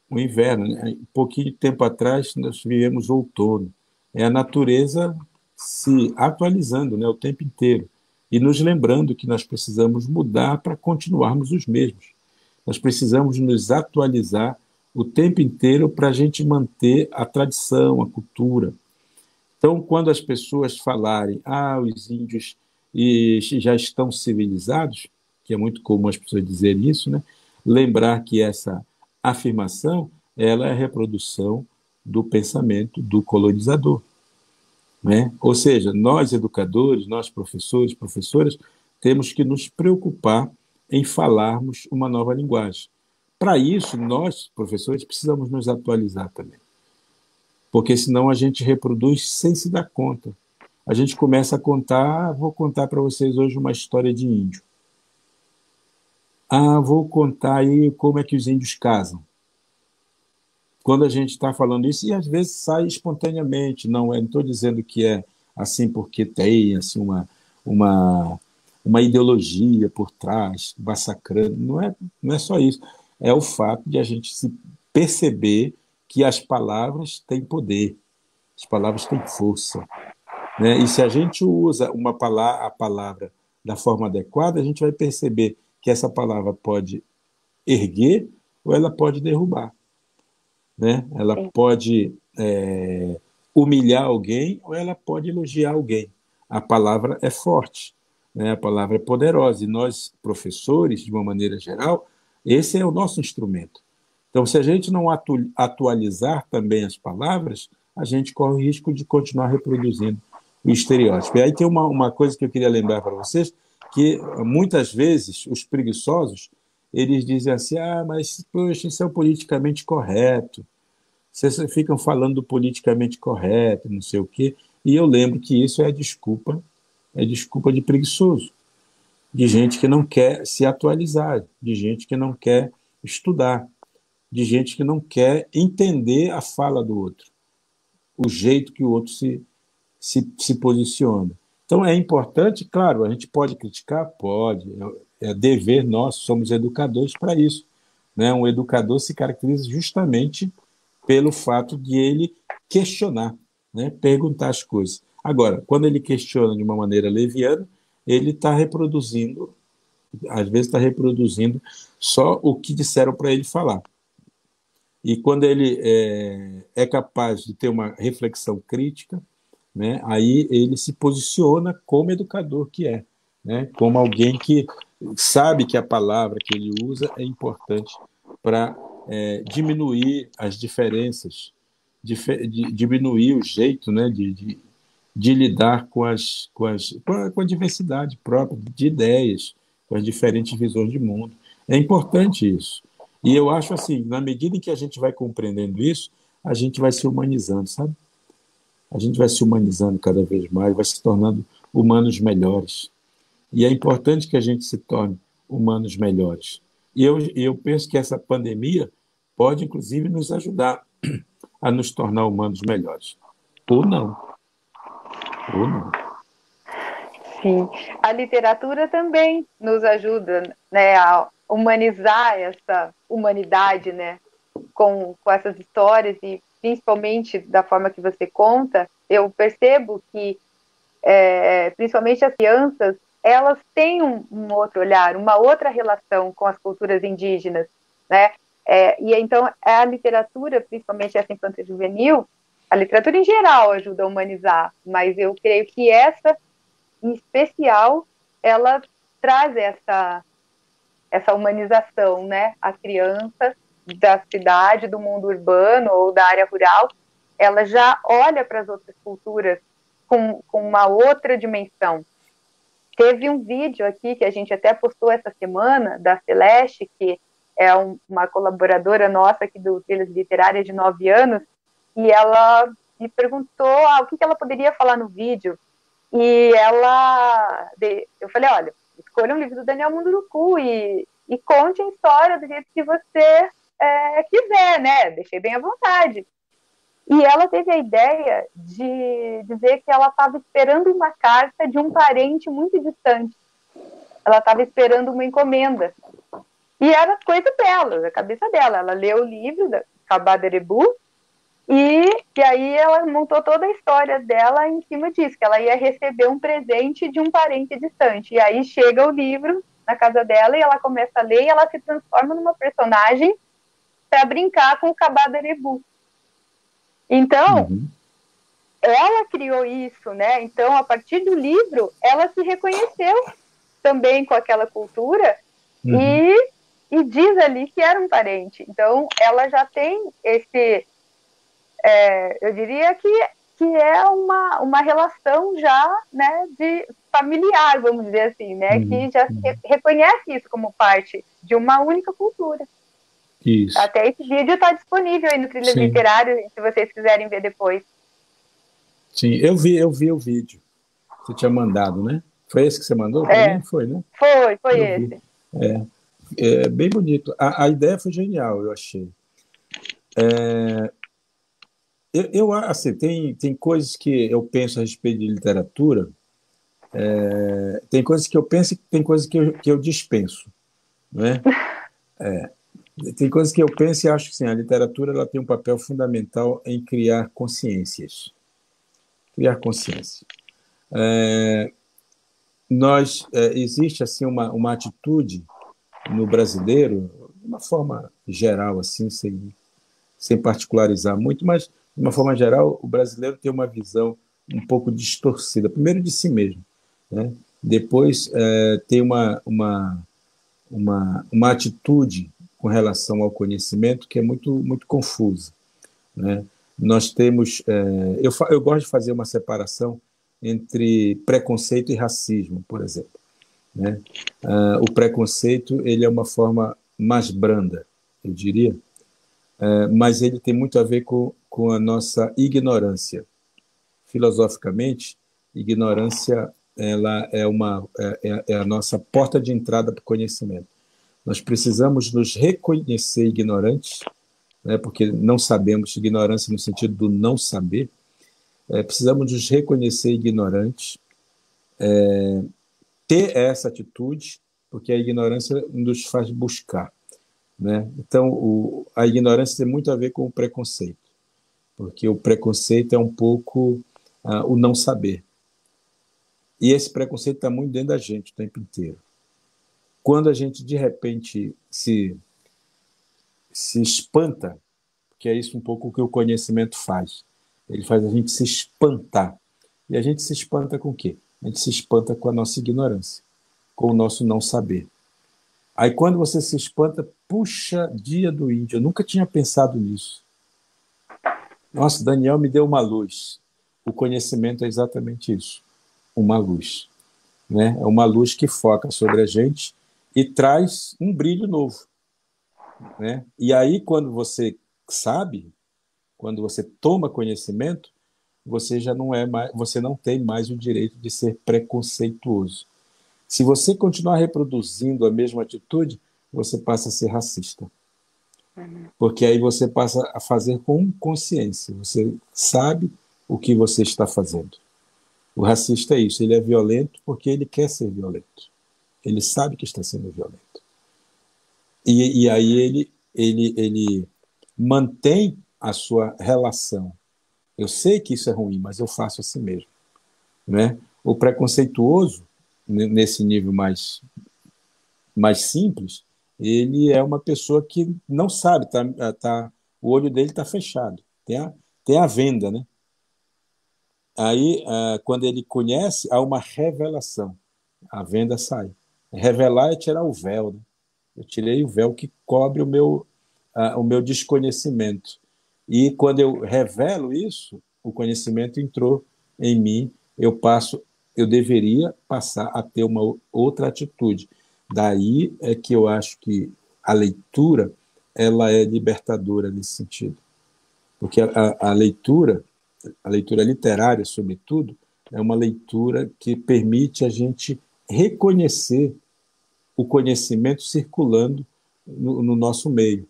O inverno, né? Um pouquinho de tempo atrás, nós vivemos o outono. É a natureza se atualizando, né, o tempo inteiro. E nos lembrando que nós precisamos mudar para continuarmos os mesmos. Nós precisamos nos atualizar o tempo inteiro para a gente manter a tradição, a cultura. Então, quando as pessoas falarem os índios já estão civilizados, que é muito comum as pessoas dizerem isso, né? Lembrar que essa afirmação ela é a reprodução do pensamento do colonizador. né? Ou seja, nós educadores, nós professores, professoras, temos que nos preocupar em falarmos uma nova linguagem. Para isso, nós, professores, precisamos nos atualizar também, porque senão a gente reproduz sem se dar conta. A gente começa a contar, vou contar para vocês hoje uma história de índio. Ah, vou contar aí como é que os índios casam. Quando a gente está falando isso, e às vezes sai espontaneamente, não estou dizendo que é assim porque tem assim, uma, uma ideologia por trás, massacrando, não é só isso, é o fato de a gente se perceber que as palavras têm poder, as palavras têm força, né? E se a gente usa a palavra da forma adequada, a gente vai perceber que essa palavra pode erguer ou ela pode derrubar, né? Ela Sim. pode humilhar alguém ou ela pode elogiar alguém. A palavra é forte, né? A palavra é poderosa e nós, professores, de uma maneira geral, esse é o nosso instrumento. Então, se a gente não atualizar também as palavras, a gente corre o risco de continuar reproduzindo o estereótipo. E aí tem uma coisa que eu queria lembrar para vocês, que muitas vezes os preguiçosos, eles dizem assim, ah, mas poxa, isso é o politicamente correto, vocês ficam falando do politicamente correto, não sei o quê, e eu lembro que isso é desculpa de preguiçoso, de gente que não quer se atualizar, de gente que não quer estudar, de gente que não quer entender a fala do outro, o jeito que o outro se posiciona. Então é importante, claro, a gente pode criticar? Pode, é dever nosso, somos educadores para isso, né? Um educador se caracteriza justamente pelo fato de ele questionar, né? Perguntar as coisas. Agora, quando ele questiona de uma maneira leviana, ele está reproduzindo, às vezes está reproduzindo só o que disseram para ele falar. E quando ele é capaz de ter uma reflexão crítica, né, aí ele se posiciona como educador que é, né, como alguém que sabe que a palavra que ele usa é importante para diminuir as diferenças, diminuir o jeito, né, de lidar com a diversidade própria de ideias, com as diferentes visões de mundo. É importante isso. E eu acho assim, na medida em que a gente vai compreendendo isso, a gente vai se humanizando, sabe? A gente vai se humanizando cada vez mais, vai se tornando humanos melhores. E é importante que a gente se torne humanos melhores. E eu penso que essa pandemia pode, inclusive, nos ajudar a nos tornar humanos melhores. Ou não. Ou não. Sim, a literatura também nos ajuda, né, a humanizar essa humanidade, né, com essas histórias e principalmente da forma que você conta, eu percebo que principalmente as crianças, elas têm um outro olhar, uma outra relação com as culturas indígenas, né? E então a literatura, principalmente essa infantil juvenil, a literatura em geral ajuda a humanizar, mas eu creio que essa em especial, ela traz essa humanização, né? A criança da cidade, do mundo urbano ou da área rural, ela já olha para as outras culturas com uma outra dimensão. Teve um vídeo aqui que a gente até postou essa semana, da Celeste, que é uma colaboradora nossa aqui do Trilhas Literárias de 9 anos, e ela me perguntou o que ela poderia falar no vídeo. E eu falei, olha, escolha um livro do Daniel Munduruku e conte a história do jeito que você quiser, né? Deixei bem à vontade. E ela teve a ideia de dizer que ela estava esperando uma carta de um parente muito distante. Ela estava esperando uma encomenda. E era coisa dela, da cabeça dela. Ela leu o livro da Kabaderebu e aí ela montou toda a história dela em cima disso, que ela ia receber um presente de um parente distante. E aí chega o livro na casa dela e ela começa a ler e ela se transforma numa personagem para brincar com o Kabaderebu. Então, ela criou isso, né? Então, a partir do livro, ela se reconheceu também com aquela cultura e diz ali que era um parente. Então, ela já tem esse... eu diria que que é uma relação já, né, de familiar, vamos dizer assim, né, que já reconhece isso como parte de uma única cultura. Isso. Até esse vídeo está disponível aí no Trilhas Sim, Literárias, se vocês quiserem ver depois. sim. Eu vi o vídeo. Você tinha mandado, né? Foi esse que você mandou para mim? É, Foi, né? foi Eu vi. esse. É bem bonito. A ideia foi genial, eu achei. Assim, tem coisas que eu penso a respeito de literatura, tem coisas que eu penso e tem coisas que eu dispenso, né? Tem coisas que eu penso e acho que sim, a literatura ela tem um papel fundamental em criar consciências. Criar consciência. Existe assim uma atitude no brasileiro, de uma forma geral, assim, sem particularizar muito, mas de uma forma geral, o brasileiro tem uma visão um pouco distorcida, primeiro de si mesmo, né? Depois tem uma atitude com relação ao conhecimento que é muito, muito confusa, né? Nós temos, eu gosto de fazer uma separação entre preconceito e racismo, por exemplo, né? O preconceito ele é uma forma mais branda, eu diria, mas ele tem muito a ver com a nossa ignorância. Filosoficamente, ignorância ela é a nossa porta de entrada para o conhecimento. Nós precisamos nos reconhecer ignorantes, né, porque não sabemos, ignorância no sentido do não saber, precisamos nos reconhecer ignorantes, ter essa atitude, porque a ignorância nos faz buscar, né? Então, a ignorância tem muito a ver com o preconceito, porque o preconceito é um pouco o não saber. E esse preconceito está muito dentro da gente o tempo inteiro. Quando a gente, de repente, se espanta, que é isso um pouco o que o conhecimento faz, ele faz a gente se espantar. E a gente se espanta com o quê? A gente se espanta com a nossa ignorância, com o nosso não saber. Aí quando você se espanta, puxa, dia do índio, eu nunca tinha pensado nisso. Nossa, Daniel me deu uma luz. O conhecimento é exatamente isso, uma luz, né? É uma luz que foca sobre a gente e traz um brilho novo, né? E aí quando você sabe, quando você toma conhecimento, você já não é mais, você não tem mais o direito de ser preconceituoso. Se você continuar reproduzindo a mesma atitude, você passa a ser racista. Porque aí você passa a fazer com consciência. Você sabe o que você está fazendo. O racista é isso, ele é violento porque ele quer ser violento. Ele sabe que está sendo violento. E aí ele mantém a sua relação. Eu sei que isso é ruim, mas eu faço assim mesmo, né? O preconceituoso, nesse nível mais simples, ele é uma pessoa que não sabe, o olho dele está fechado, tem a venda, né? Aí, quando ele conhece, há uma revelação, a venda sai. Revelar é tirar o véu, né? Eu tirei o véu que cobre o meu desconhecimento. E quando eu revelo isso, o conhecimento entrou em mim, eu deveria passar a ter uma outra atitude. Daí é que eu acho que a leitura ela é libertadora nesse sentido. Porque a leitura literária, sobretudo, é uma leitura que permite a gente reconhecer o conhecimento circulando no nosso meio.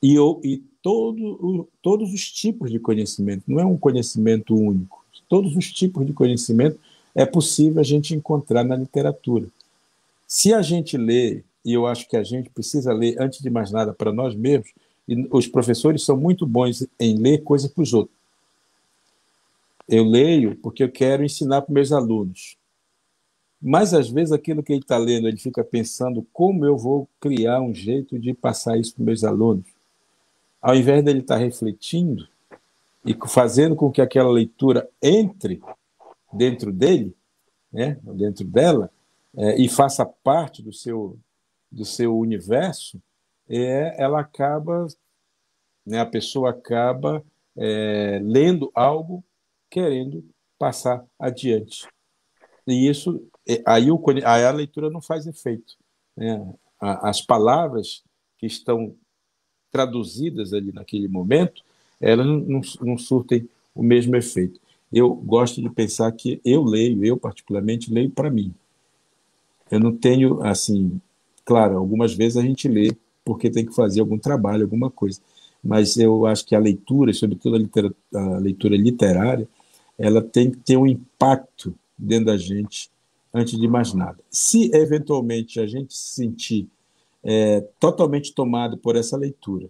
E todos os tipos de conhecimento, não é um conhecimento único. Todos os tipos de conhecimento é possível a gente encontrar na literatura. Se a gente lê, e eu acho que a gente precisa ler, antes de mais nada, para nós mesmos, e os professores são muito bons em ler coisas para os outros. Eu leio porque eu quero ensinar para meus alunos. Mas, às vezes, aquilo que ele está lendo, ele fica pensando como eu vou criar um jeito de passar isso para meus alunos. Ao invés dele estar refletindo e fazendo com que aquela leitura entre dentro dele, né, dentro dela, e faça parte do seu universo, ela acaba, né, a pessoa acaba lendo algo querendo passar adiante. E isso, aí a leitura não faz efeito, né? As palavras que estão traduzidas ali naquele momento, elas não surtem o mesmo efeito. Eu gosto de pensar que eu particularmente leio para mim. Eu não tenho, assim, claro, algumas vezes a gente lê porque tem que fazer algum trabalho, alguma coisa, mas eu acho que a leitura, sobretudo a leitura literária, ela tem que ter um impacto dentro da gente antes de mais nada. Se eventualmente a gente se sentir totalmente tomado por essa leitura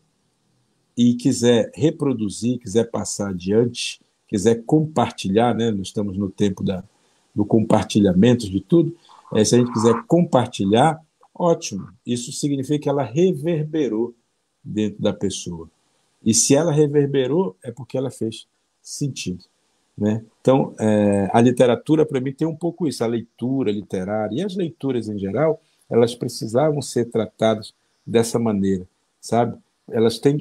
e quiser reproduzir, quiser passar adiante, quiser compartilhar, né? Nós estamos no tempo do compartilhamento de tudo. Se a gente quiser compartilhar, ótimo. Isso significa que ela reverberou dentro da pessoa. E se ela reverberou, é porque ela fez sentido, né? Então, a literatura, para mim, tem um pouco isso, a leitura literária, e as leituras em geral, elas precisavam ser tratadas dessa maneira, sabe? Elas têm,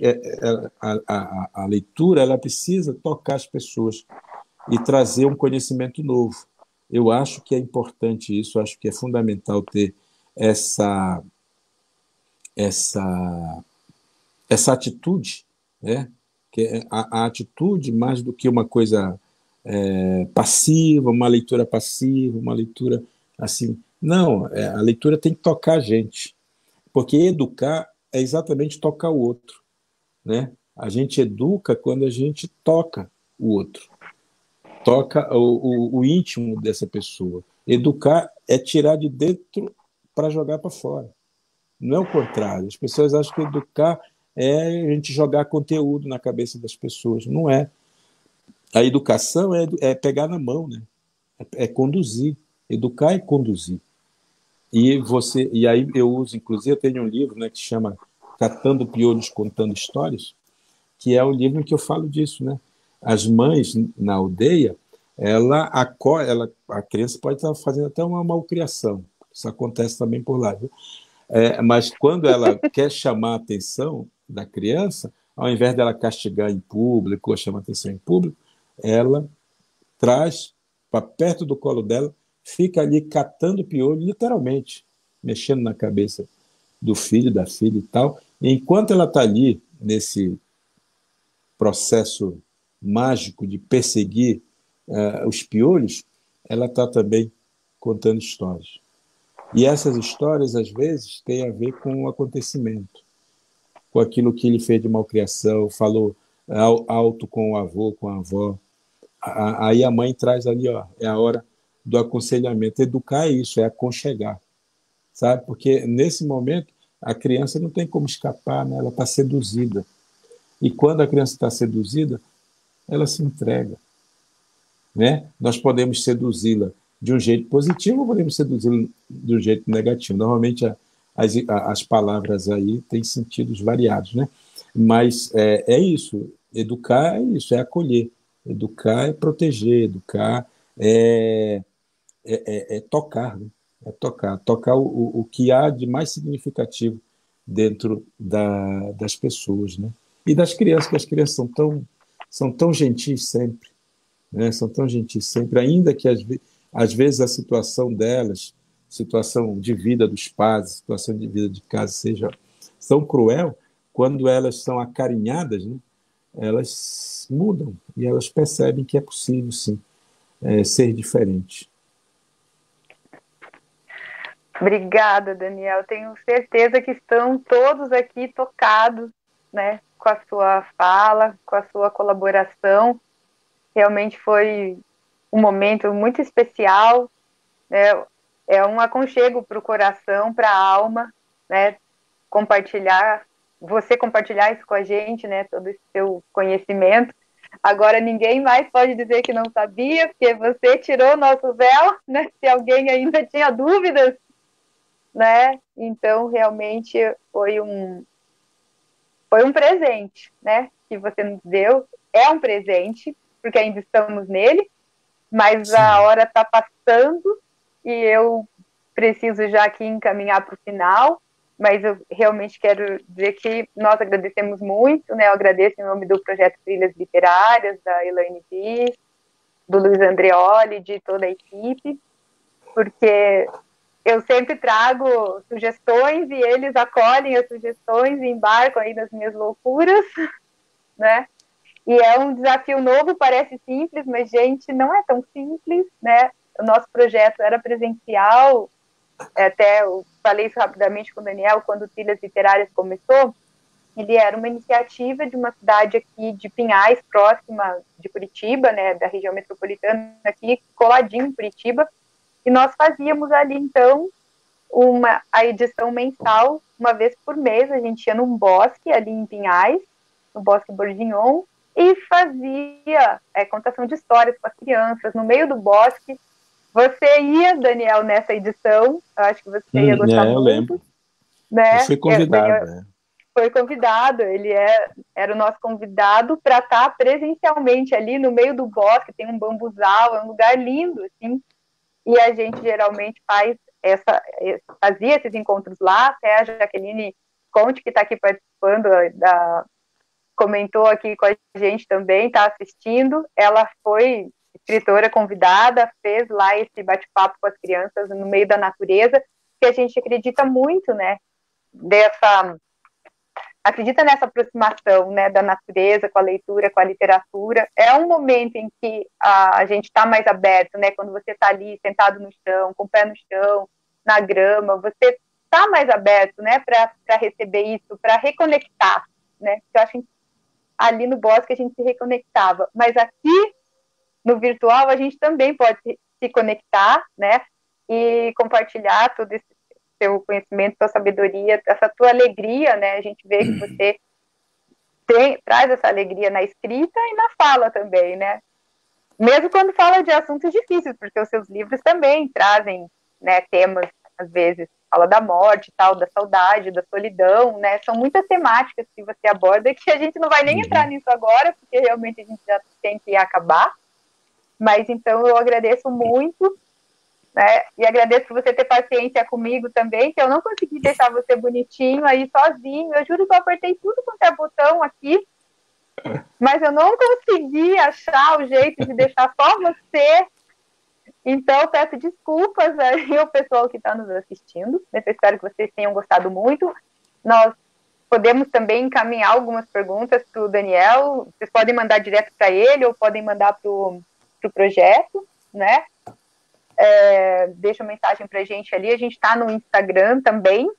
a leitura ela precisa tocar as pessoas e trazer um conhecimento novo. Eu acho que é importante isso, acho que é fundamental ter essa, essa, essa atitude, né? Que a atitude, mais do que uma coisa passiva, uma leitura passiva, uma leitura assim. Não, a leitura tem que tocar a gente, porque educar é exatamente tocar o outro, né? A gente educa quando a gente toca o outro, toca o íntimo dessa pessoa. Educar é tirar de dentro para jogar para fora. Não é o contrário. As pessoas acham que educar é a gente jogar conteúdo na cabeça das pessoas. Não é. A educação é pegar na mão, né? É conduzir. Educar é conduzir. E aí eu uso, inclusive, eu tenho um livro, né, que se chama Catando Piolhos, Contando Histórias, que é o livro em que eu falo disso, né? As mães na aldeia, a criança pode estar fazendo até uma malcriação. Isso acontece também por lá, viu? Mas quando ela quer chamar a atenção da criança, ao invés dela castigar em público ou chamar a atenção em público, ela traz para perto do colo dela, fica ali catando piolho, literalmente, mexendo na cabeça do filho, da filha e tal. E enquanto ela está ali, nesse processo mágico de perseguir os piolhos, ela está também contando histórias. E essas histórias, às vezes, têm a ver com o acontecimento, com aquilo que ele fez de malcriação, falou alto com o avô, com a avó. Aí a mãe traz ali, ó, é a hora do aconselhamento. Educar é isso, é aconchegar, sabe? Porque nesse momento a criança não tem como escapar, né? Ela está seduzida. E quando a criança está seduzida, ela se entrega, né? Nós podemos seduzi-la de um jeito positivo ou podemos seduzi-la de um jeito negativo. Normalmente as palavras aí têm sentidos variados, né? Mas é isso. Educar é isso, é acolher. Educar é proteger, educar é tocar, né? É tocar, tocar o que há de mais significativo dentro das pessoas, né? E das crianças, que as crianças são tão gentis sempre, né? São tão gentis sempre, ainda que às vezes a situação delas, situação de vida dos pais, situação de vida de casa seja tão cruel, quando elas são acarinhadas, né? Elas mudam e elas percebem que é possível, sim, ser diferente. Obrigada, Daniel. Tenho certeza que estão todos aqui tocados, né, com a sua fala, com a sua colaboração. Realmente foi um momento muito especial, né? É um aconchego para o coração, para a alma, né? Você compartilhar isso com a gente, né? Todo esse seu conhecimento. Agora ninguém mais pode dizer que não sabia, porque você tirou o nosso véu, né? Se alguém ainda tinha dúvidas, né? Então realmente foi um presente, né? Que você nos deu. É um presente, porque ainda estamos nele, mas a Sim. hora está passando e eu preciso já aqui encaminhar para o final, mas eu realmente quero dizer que nós agradecemos muito, né? Eu agradeço em nome do Projeto Trilhas Literárias, da Elaine Bis, do Luiz Andreoli, de toda a equipe, porque eu sempre trago sugestões e eles acolhem as sugestões e embarcam aí nas minhas loucuras, né? E é um desafio novo, parece simples, mas, gente, não é tão simples, né? O nosso projeto era presencial, até eu falei isso rapidamente com o Daniel, quando o Trilhas Literárias começou, ele era uma iniciativa de uma cidade aqui de Pinhais, próxima de Curitiba, né, da região metropolitana, aqui coladinho em Curitiba, e nós fazíamos ali, então, a edição mensal, uma vez por mês, a gente ia num bosque ali em Pinhais, no Bosque Bourguignon, e fazia contação de histórias com as crianças, no meio do bosque. Você ia, Daniel, nessa edição, eu acho que você ia gostar Eu muito. lembro. Né? Eu fui convidado. Daniel foi convidado, ele era o nosso convidado para estar presencialmente ali no meio do bosque, tem um bambuzal, é um lugar lindo, assim, e a gente geralmente fazia esses encontros lá, até a Jaqueline Conte, que está aqui participando, comentou aqui com a gente também, está assistindo, ela foi escritora convidada, fez lá esse bate-papo com as crianças no meio da natureza, que a gente acredita muito, né, acredita nessa aproximação, né, da natureza com a leitura, com a literatura. É um momento em que a gente está mais aberto, né, quando você está ali sentado no chão, com o pé no chão, na grama, você está mais aberto, né, para receber isso, para reconectar, né, eu acho que ali no bosque a gente se reconectava, mas aqui no virtual a gente também pode se conectar, né, e compartilhar todo esse seu conhecimento, sua sabedoria, essa tua alegria, né? A gente vê que você traz essa alegria na escrita e na fala também, né? Mesmo quando fala de assuntos difíceis, porque os seus livros também trazem, né, temas, às vezes, fala da morte, tal, da saudade, da solidão, né? São muitas temáticas que você aborda que a gente não vai nem entrar nisso agora, porque realmente a gente já tem que acabar. Mas, então, eu agradeço muito, né? E agradeço por você ter paciência comigo também, que eu não consegui deixar você bonitinho aí sozinho. Eu juro que eu apertei tudo quanto é botão aqui, mas eu não consegui achar o jeito de deixar só você. Então, peço desculpas aí ao pessoal que está nos assistindo. Eu espero que vocês tenham gostado muito. Nós podemos também encaminhar algumas perguntas para o Daniel. Vocês podem mandar direto para ele ou podem mandar para o projeto, né? Deixa uma mensagem para a gente ali, a gente está no Instagram também,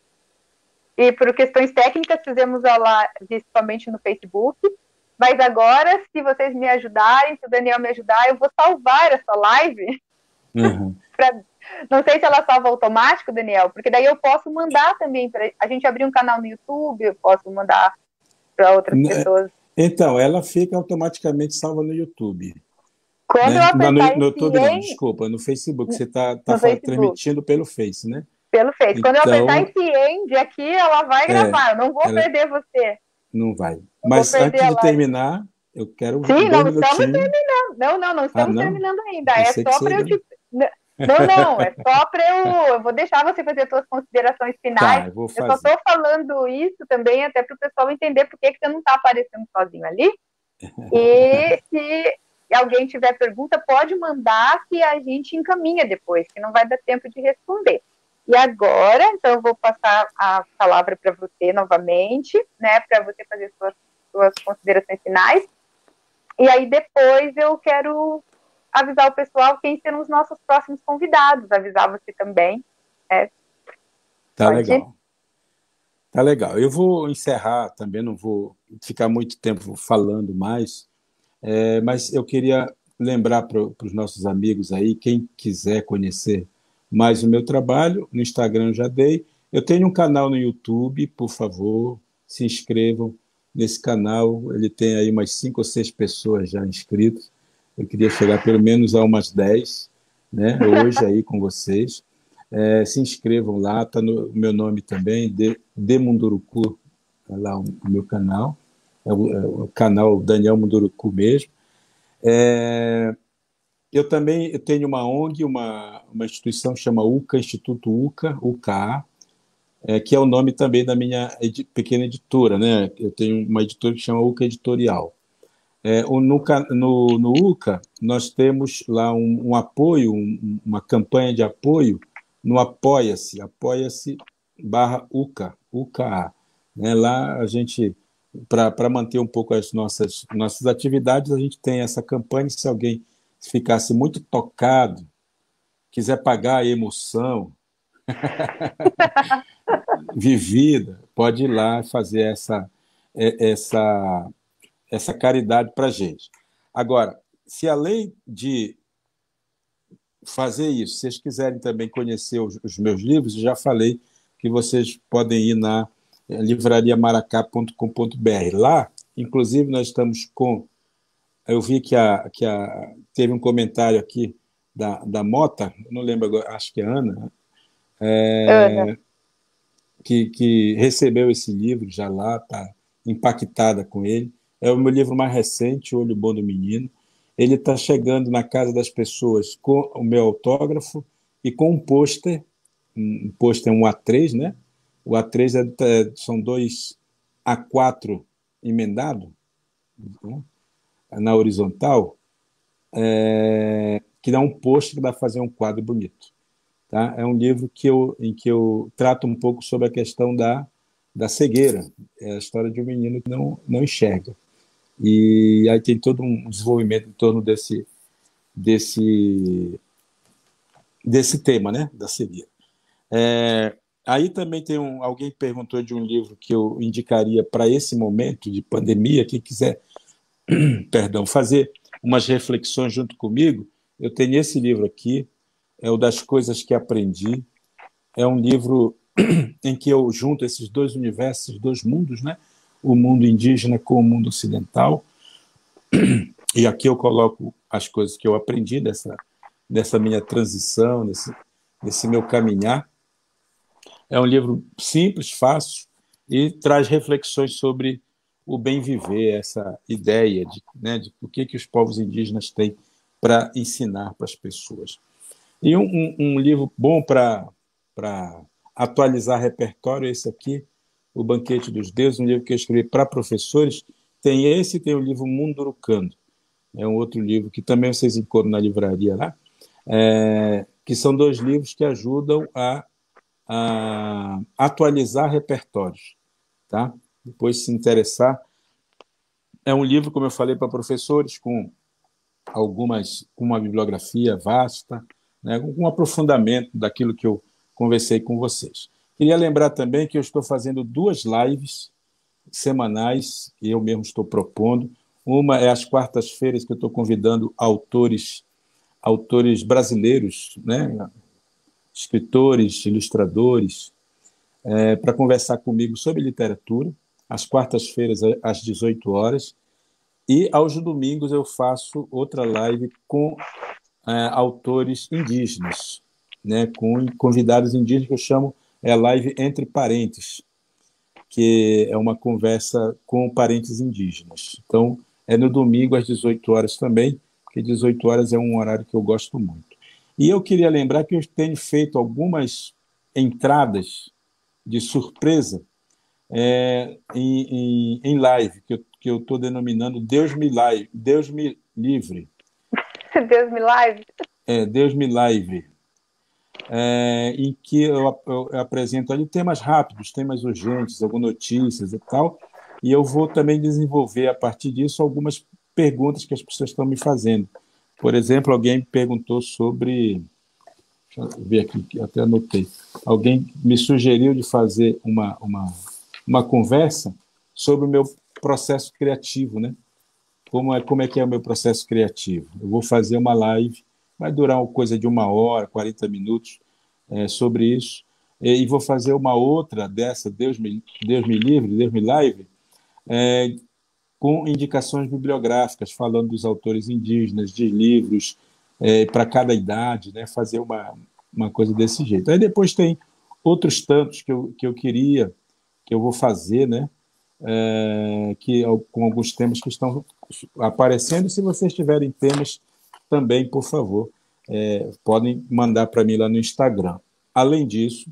e por questões técnicas fizemos a live somente no Facebook, mas agora, se vocês me ajudarem, se o Daniel me ajudar, eu vou salvar essa live, não sei se ela salva automático, Daniel, porque daí eu posso mandar também, a gente abrir um canal no YouTube, eu posso mandar para outras pessoas. Então, ela fica automaticamente salva no YouTube. Quando eu apertar no YouTube não, desculpa, no Facebook. Você está transmitindo pelo Face, né? Pelo Face. Quando eu apertar esse end aqui, ela vai gravar. Eu não vou perder você. Não vai. Mas antes de terminar, eu quero ver. Sim, não estamos terminando. Não estamos terminando ainda. É só para eu te... Não, é só para eu vou deixar você fazer as suas considerações finais. Tá, eu só estou falando isso também até para o pessoal entender por que você não está aparecendo sozinho ali. E se alguém tiver pergunta, pode mandar que a gente encaminha depois, que não vai dar tempo de responder. E agora, então, eu vou passar a palavra para você novamente, né, para você fazer suas considerações finais. E aí, depois, eu quero avisar o pessoal quem serão os nossos próximos convidados, avisar você também. Tá legal. Tá legal. Eu vou encerrar também, não vou ficar muito tempo falando mais, mas eu queria lembrar para os nossos amigos aí, quem quiser conhecer mais o meu trabalho, no Instagram eu já dei. Eu tenho um canal no YouTube, por favor, se inscrevam nesse canal. Ele tem aí umas 5 ou 6 pessoas já inscritas. Eu queria chegar pelo menos a umas 10, né, hoje aí com vocês. Se inscrevam lá, está no meu nome também, de Munduruku, é lá o meu canal, é o canal Daniel Munduruku mesmo. Eu tenho uma ONG, uma instituição que chama UCA, Instituto UCA, que é o nome também da minha pequena editora, né? Eu tenho uma editora que chama UCA Editorial. No UCA, nós temos lá um apoio, uma campanha de apoio no Apoia-se, apoia-se/UCA, UCA. Né? Lá a gente, para manter um pouco as nossas atividades, a gente tem essa campanha. Se alguém ficasse muito tocado, quiser pagar a emoção vivida, pode ir lá fazer essa, essa caridade para a gente. Agora, se além de fazer isso, se vocês quiserem também conhecer os meus livros, eu já falei que vocês podem ir na livrariamaracá.com.br. Lá, inclusive, nós estamos com... Eu vi teve um comentário aqui da Mota, não lembro agora, acho que é Ana, Ana. que recebeu esse livro já lá, está impactada com ele. É o meu livro mais recente, O Olho Bom do Menino. Ele está chegando na casa das pessoas com o meu autógrafo e com um pôster, um A3, né? O A3 são dois A4 emendado, né? Na horizontal, que dá um pôster que dá para fazer um quadro bonito. Tá? É um livro em que eu trato um pouco sobre a questão da cegueira. É a história de um menino que não enxerga. E aí tem todo um desenvolvimento em torno desse tema, né, da cegueira. Aí também tem alguém perguntou de um livro que eu indicaria para esse momento de pandemia. Quem quiser, perdão, fazer umas reflexões junto comigo, eu tenho esse livro aqui, é o Das Coisas que Aprendi. É um livro em que eu junto esses dois universos, esses dois mundos, né? O mundo indígena com o mundo ocidental. E aqui eu coloco as coisas que eu aprendi dessa minha transição, desse meu caminhar. É um livro simples, fácil, e traz reflexões sobre o bem viver, essa ideia de o que os povos indígenas têm para ensinar para as pessoas. E um livro bom para atualizar repertório é esse aqui, O Banquete dos Deuses, um livro que eu escrevi para professores. Tem o livro Mundurucando. É um outro livro que também vocês encontram na livraria lá, que são dois livros que ajudam a atualizar repertórios. Tá? Depois, se interessar, é um livro, como eu falei, para professores, com uma bibliografia vasta, né, com um aprofundamento daquilo que eu conversei com vocês. Queria lembrar também que eu estou fazendo 2 lives semanais, que eu mesmo estou propondo. Uma é às quartas-feiras, que eu estou convidando autores brasileiros, né, escritores, ilustradores, para conversar comigo sobre literatura, às quartas-feiras, às 18 horas. E aos domingos eu faço outra live com autores indígenas, né, com convidados indígenas, que eu chamo live entre parentes, que é uma conversa com parentes indígenas. Então, é no domingo às 18 horas também, porque 18 horas é um horário que eu gosto muito. E eu queria lembrar que eu tenho feito algumas entradas de surpresa em live, que eu estou denominando Deus me livre. Deus me livre. Deus me livre. Em que eu apresento ali temas rápidos, temas urgentes, algumas notícias e tal, e eu vou também desenvolver, a partir disso, algumas perguntas que as pessoas estão me fazendo. Por exemplo, alguém me perguntou sobre... Deixa eu ver aqui, até anotei. Alguém me sugeriu de fazer uma conversa sobre o meu processo criativo, né? Como é que é o meu processo criativo? Eu vou fazer uma live, vai durar uma coisa de 1 hora, 40 minutos, sobre isso, e vou fazer uma outra dessa, Deus me livre, Deus me livre, com indicações bibliográficas, falando dos autores indígenas, de livros, para cada idade, né? Fazer uma coisa desse jeito. Aí depois tem outros tantos que eu queria, que eu vou fazer, né? Com alguns temas que estão aparecendo. Se vocês tiverem temas também, por favor, podem mandar para mim lá no Instagram. Além disso,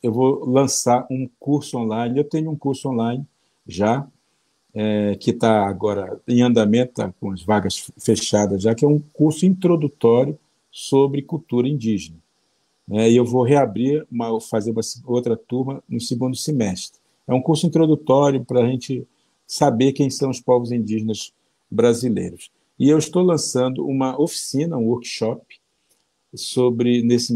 eu vou lançar um curso online. Eu tenho um curso online já, que está agora em andamento, tá com as vagas fechadas já, que é um curso introdutório sobre cultura indígena. E eu vou reabrir, fazer uma outra turma no segundo semestre. É um curso introdutório para a gente saber quem são os povos indígenas brasileiros. E eu estou lançando uma oficina, um workshop, sobre nessa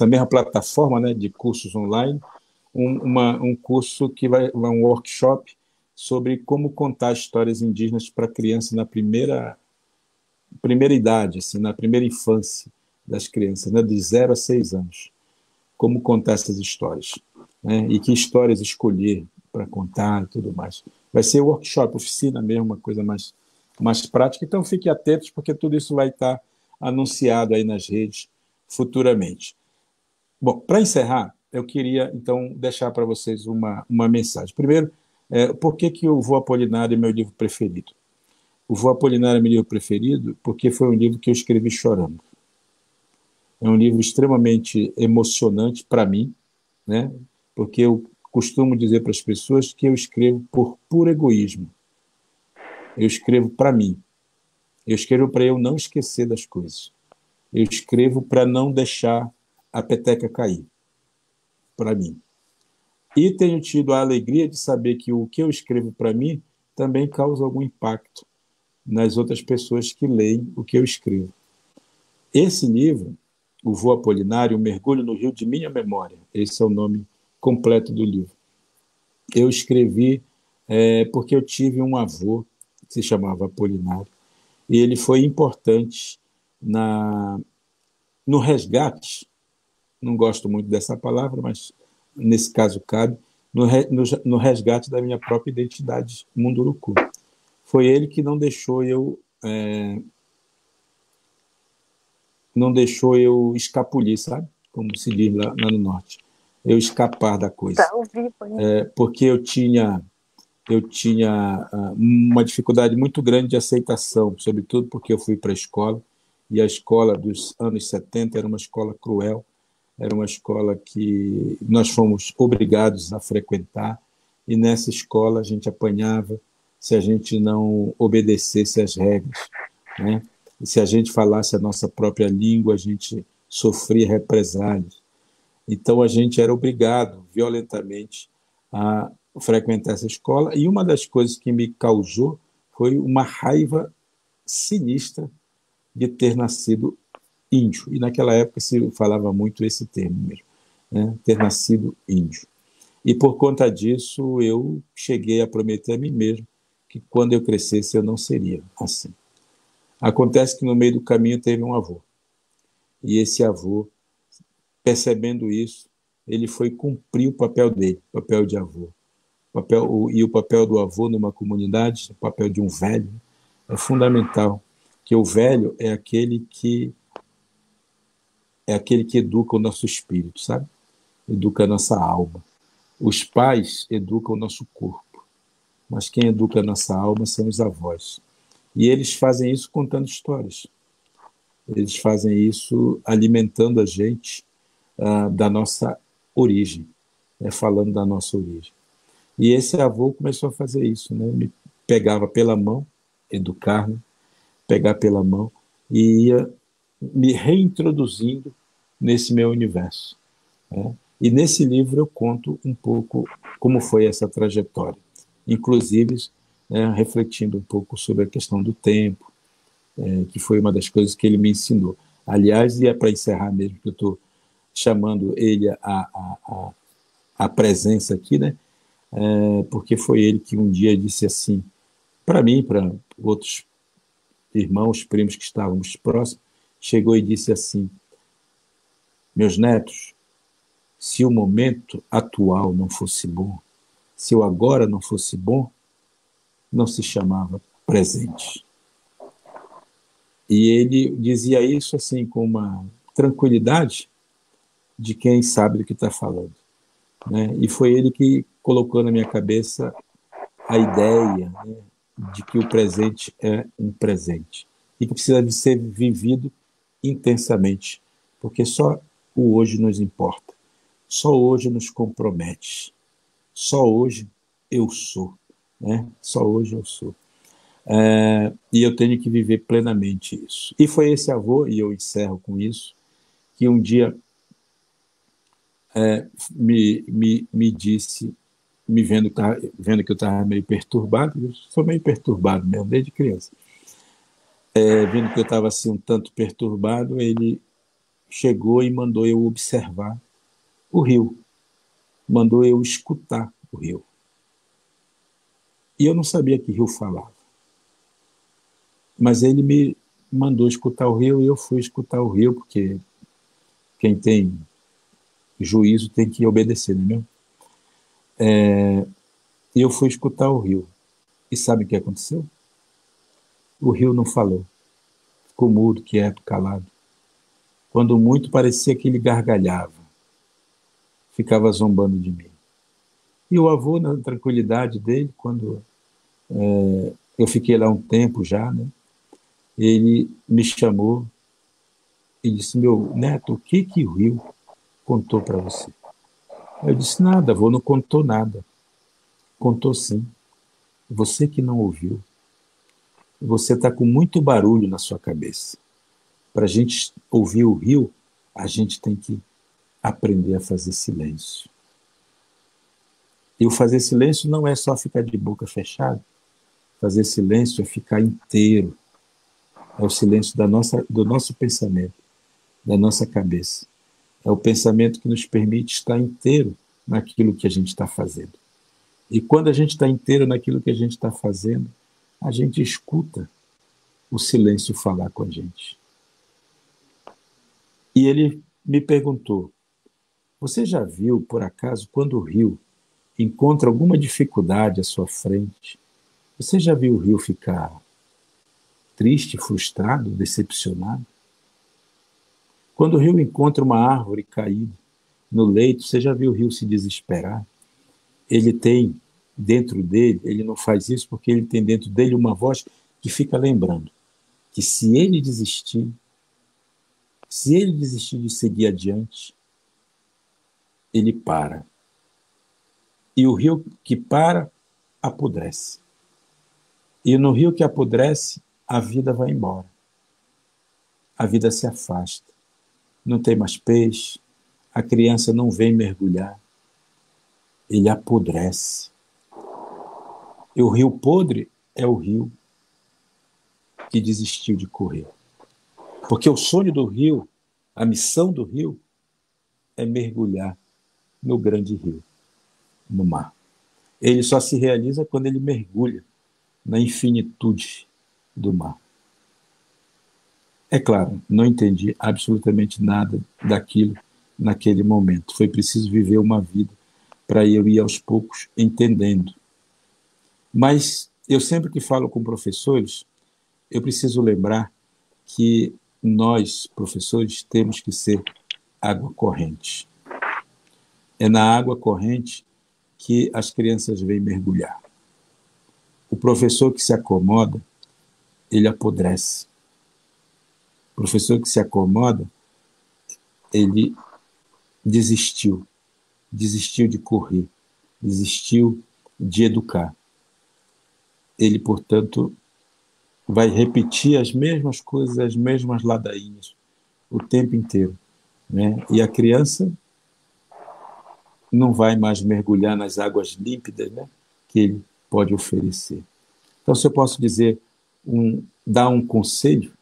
mesma plataforma, né, de cursos online, um curso que um workshop sobre como contar histórias indígenas para criança na primeira idade, assim, na primeira infância das crianças, né, de 0 a 6 anos. Como contar essas histórias, né, e que histórias escolher para contar e tudo mais. Vai ser workshop, oficina mesmo, uma coisa mais prática. Então, fiquem atentos, porque tudo isso vai estar anunciado aí nas redes futuramente. Bom, para encerrar, eu queria, então, deixar para vocês uma mensagem. Primeiro, por que o Vô Apolinário é meu livro preferido? O Vô Apolinário é meu livro preferido porque foi um livro que eu escrevi chorando. É um livro extremamente emocionante para mim, né? Porque eu costumo dizer para as pessoas que eu escrevo por puro egoísmo. Eu escrevo para mim. Eu escrevo para eu não esquecer das coisas. Eu escrevo para não deixar a peteca cair, para mim. E tenho tido a alegria de saber que o que eu escrevo para mim também causa algum impacto nas outras pessoas que leem o que eu escrevo. Esse livro, O Vô Apolinário, Um Mergulho no Rio de Minha Memória, esse é o nome completo do livro. Eu escrevi porque eu tive um avô que se chamava Apolinário, e ele foi importante no resgate, não gosto muito dessa palavra, mas nesse caso cabe, no resgate da minha própria identidade munduruku. Foi ele que não deixou eu escapulir, sabe? Como se diz lá no norte. Eu escapar da coisa. Porque eu tinha uma dificuldade muito grande de aceitação, sobretudo porque eu fui para a escola, e a escola dos anos 70 era uma escola cruel, era uma escola que nós fomos obrigados a frequentar, e nessa escola a gente apanhava se a gente não obedecesse às regras, né? E se a gente falasse a nossa própria língua, a gente sofria represálias. Então a gente era obrigado violentamente a frequentar essa escola, e uma das coisas que me causou foi uma raiva sinistra de ter nascido índio. E naquela época se falava muito esse termo mesmo, né? Ter nascido índio. E por conta disso eu cheguei a prometer a mim mesmo que quando eu crescesse eu não seria assim. Acontece que no meio do caminho teve um avô. E esse avô, percebendo isso, ele foi cumprir o papel dele, o papel de avô. E o papel do avô numa comunidade, o papel de um velho, é fundamental, que o velho é aquele que educa o nosso espírito, sabe? Educa a nossa alma. Os pais educam o nosso corpo, mas quem educa a nossa alma são os avós. E eles fazem isso contando histórias. Eles fazem isso alimentando a gente da nossa origem, né? Falando da nossa origem. E esse avô começou a fazer isso, né? Me pegava pela mão, educar-me, pegar pela mão, e ia me reintroduzindo nesse meu universo, né? E nesse livro eu conto um pouco como foi essa trajetória, inclusive, né, refletindo um pouco sobre a questão do tempo, que foi uma das coisas que ele me ensinou. Aliás, e é para encerrar mesmo, que eu estou chamando ele a presença aqui, né? Porque foi ele que um dia disse assim, para mim, para outros irmãos, primos que estávamos próximos, chegou e disse assim: meus netos, se o momento atual não fosse bom, se o agora não fosse bom, não se chamava presente. E ele dizia isso assim com uma tranquilidade de quem sabe do que está falando, né? E foi ele que colocou na minha cabeça a ideia, né, de que o presente é um presente e que precisa de ser vivido intensamente, porque só o hoje nos importa. só hoje nos compromete. Só hoje eu sou, né? Só hoje eu sou. E eu tenho que viver plenamente isso. E foi esse avô, e eu encerro com isso, que um dia me disse, me vendo que eu estava meio perturbado, eu sou meio perturbado mesmo, desde criança. Vendo que eu estava assim um tanto perturbado, ele chegou e mandou eu observar o rio, mandou eu escutar o rio. E eu não sabia que rio falava. Mas ele me mandou escutar o rio e eu fui escutar o rio, porque quem tem juízo tem que obedecer, não é mesmo? E eu fui escutar o rio. E sabe o que aconteceu? O rio não falou. Ficou mudo, quieto, calado. Quando muito parecia que ele gargalhava. Ficava zombando de mim. E o avô, na tranquilidade dele, quando eu fiquei lá um tempo já, né? Ele me chamou e disse: meu neto, o que o rio contou para você? Eu disse: nada, avô, não contou nada. Contou sim. Você que não ouviu. Você está com muito barulho na sua cabeça. Para a gente ouvir o rio, a gente tem que aprender a fazer silêncio. E o fazer silêncio não é só ficar de boca fechada. Fazer silêncio é ficar inteiro. É o silêncio do nosso pensamento, da nossa cabeça. É o pensamento que nos permite estar inteiro naquilo que a gente está fazendo. E quando a gente está inteiro naquilo que a gente está fazendo, a gente escuta o silêncio falar com a gente. E ele me perguntou: você já viu, por acaso, quando o rio encontra alguma dificuldade à sua frente, você já viu o rio ficar triste, frustrado, decepcionado? Quando o rio encontra uma árvore caída no leito, você já viu o rio se desesperar? Ele tem dentro dele, ele não faz isso porque ele tem dentro dele uma voz que fica lembrando que se ele desistir de seguir adiante, ele para. E o rio que para, apodrece. E no rio que apodrece, a vida vai embora. A vida se afasta. Não tem mais peixe, a criança não vem mergulhar. Ele apodrece. E o rio podre é o rio que desistiu de correr. Porque o sonho do rio, a missão do rio, é mergulhar no grande rio, no mar. Ele só se realiza quando ele mergulha na infinitude do mar. É claro, não entendi absolutamente nada daquilo naquele momento. Foi preciso viver uma vida para eu ir aos poucos entendendo. Mas eu sempre que falo com professores, eu preciso lembrar que nós, professores, temos que ser água corrente. É na água corrente que as crianças vêm mergulhar. O professor que se acomoda, ele apodrece. O professor que se acomoda, ele desistiu de correr, desistiu de educar. Ele, portanto, vai repetir as mesmas coisas, as mesmas ladainhas, o tempo inteiro, né? E a criança não vai mais mergulhar nas águas límpidas, né, que ele pode oferecer. Então, se eu posso dizer, dar um conselho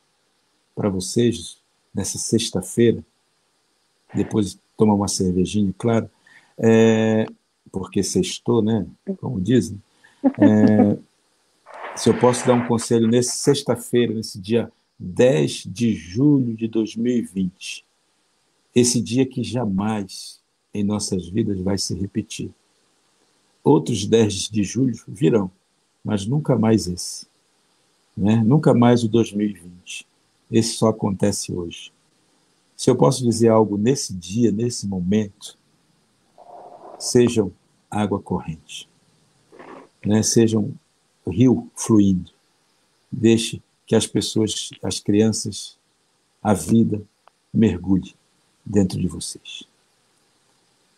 para vocês nessa sexta-feira, depois tomar uma cervejinha, claro, porque sextou, né, como dizem, se eu posso dar um conselho nessa sexta-feira, nesse dia 10 de julho de 2020, esse dia que jamais em nossas vidas vai se repetir. Outros 10 de julho virão, mas nunca mais esse, né? Nunca mais o 2020. Esse só acontece hoje. Se eu posso dizer algo nesse dia, nesse momento, sejam água corrente, né? Sejam rio fluindo. Deixe que as pessoas, as crianças, a vida mergulhe dentro de vocês.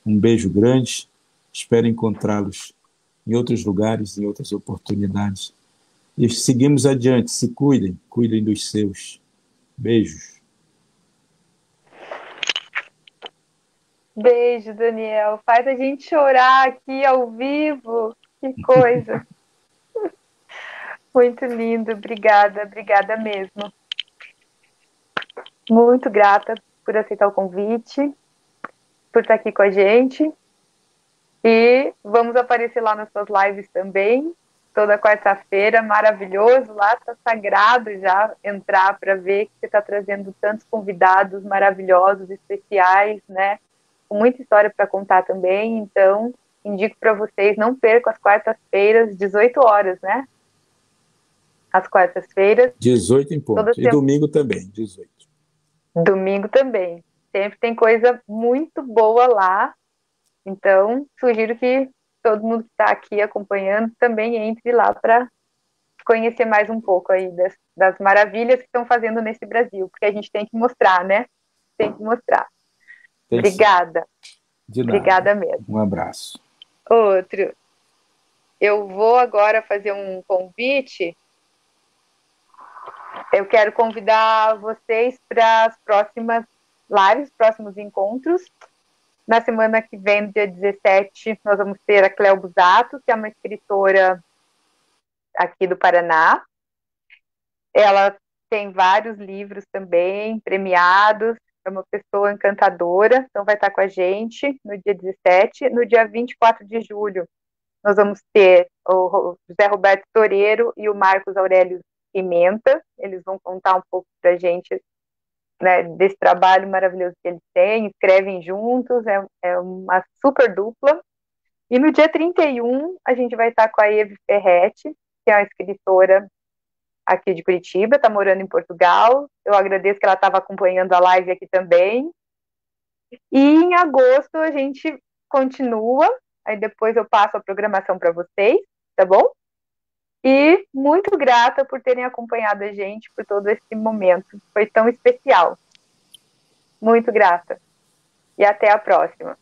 Um beijo grande. Espero encontrá-los em outros lugares, em outras oportunidades. E seguimos adiante. Se cuidem, cuidem dos seus. Beijos. Beijo, Daniel. Faz a gente chorar aqui ao vivo. Que coisa. Muito lindo. Obrigada, obrigada mesmo. Muito grata por aceitar o convite, por estar aqui com a gente. E vamos aparecer lá nas suas lives também, toda quarta-feira, maravilhoso. Lá está sagrado já entrar para ver que você está trazendo tantos convidados maravilhosos, especiais, né? Com muita história para contar também. Então, indico para vocês, não percam as quartas-feiras, 18 horas, né? As quartas-feiras. 18 em ponto. E domingo também, 18. Domingo também. Sempre tem coisa muito boa lá. Então, sugiro que todo mundo que está aqui acompanhando também entre lá para conhecer mais um pouco aí das maravilhas que estão fazendo nesse Brasil, porque a gente tem que mostrar, né? Tem que mostrar. Obrigada. De nada. Obrigada mesmo. Um abraço. Outro. Eu vou agora fazer um convite. Eu quero convidar vocês para as próximas lives, próximos encontros. Na semana que vem, dia 17, nós vamos ter a Cléo Busato, que é uma escritora aqui do Paraná. Ela tem vários livros também, premiados, é uma pessoa encantadora, então vai estar com a gente no dia 17. No dia 24 de julho, nós vamos ter o José Roberto Toreiro e o Marcos Aurélio Pimenta. Eles vão contar um pouco para a gente, né, desse trabalho maravilhoso que eles têm, escrevem juntos, é uma super dupla. E no dia 31, a gente vai estar com a Eve Ferretti, que é uma escritora aqui de Curitiba, está morando em Portugal. Eu agradeço que ela estava acompanhando a live aqui também. E em agosto a gente continua, aí depois eu passo a programação para vocês, tá bom? E muito grata por terem acompanhado a gente por todo esse momento. Foi tão especial. Muito grata. E até a próxima.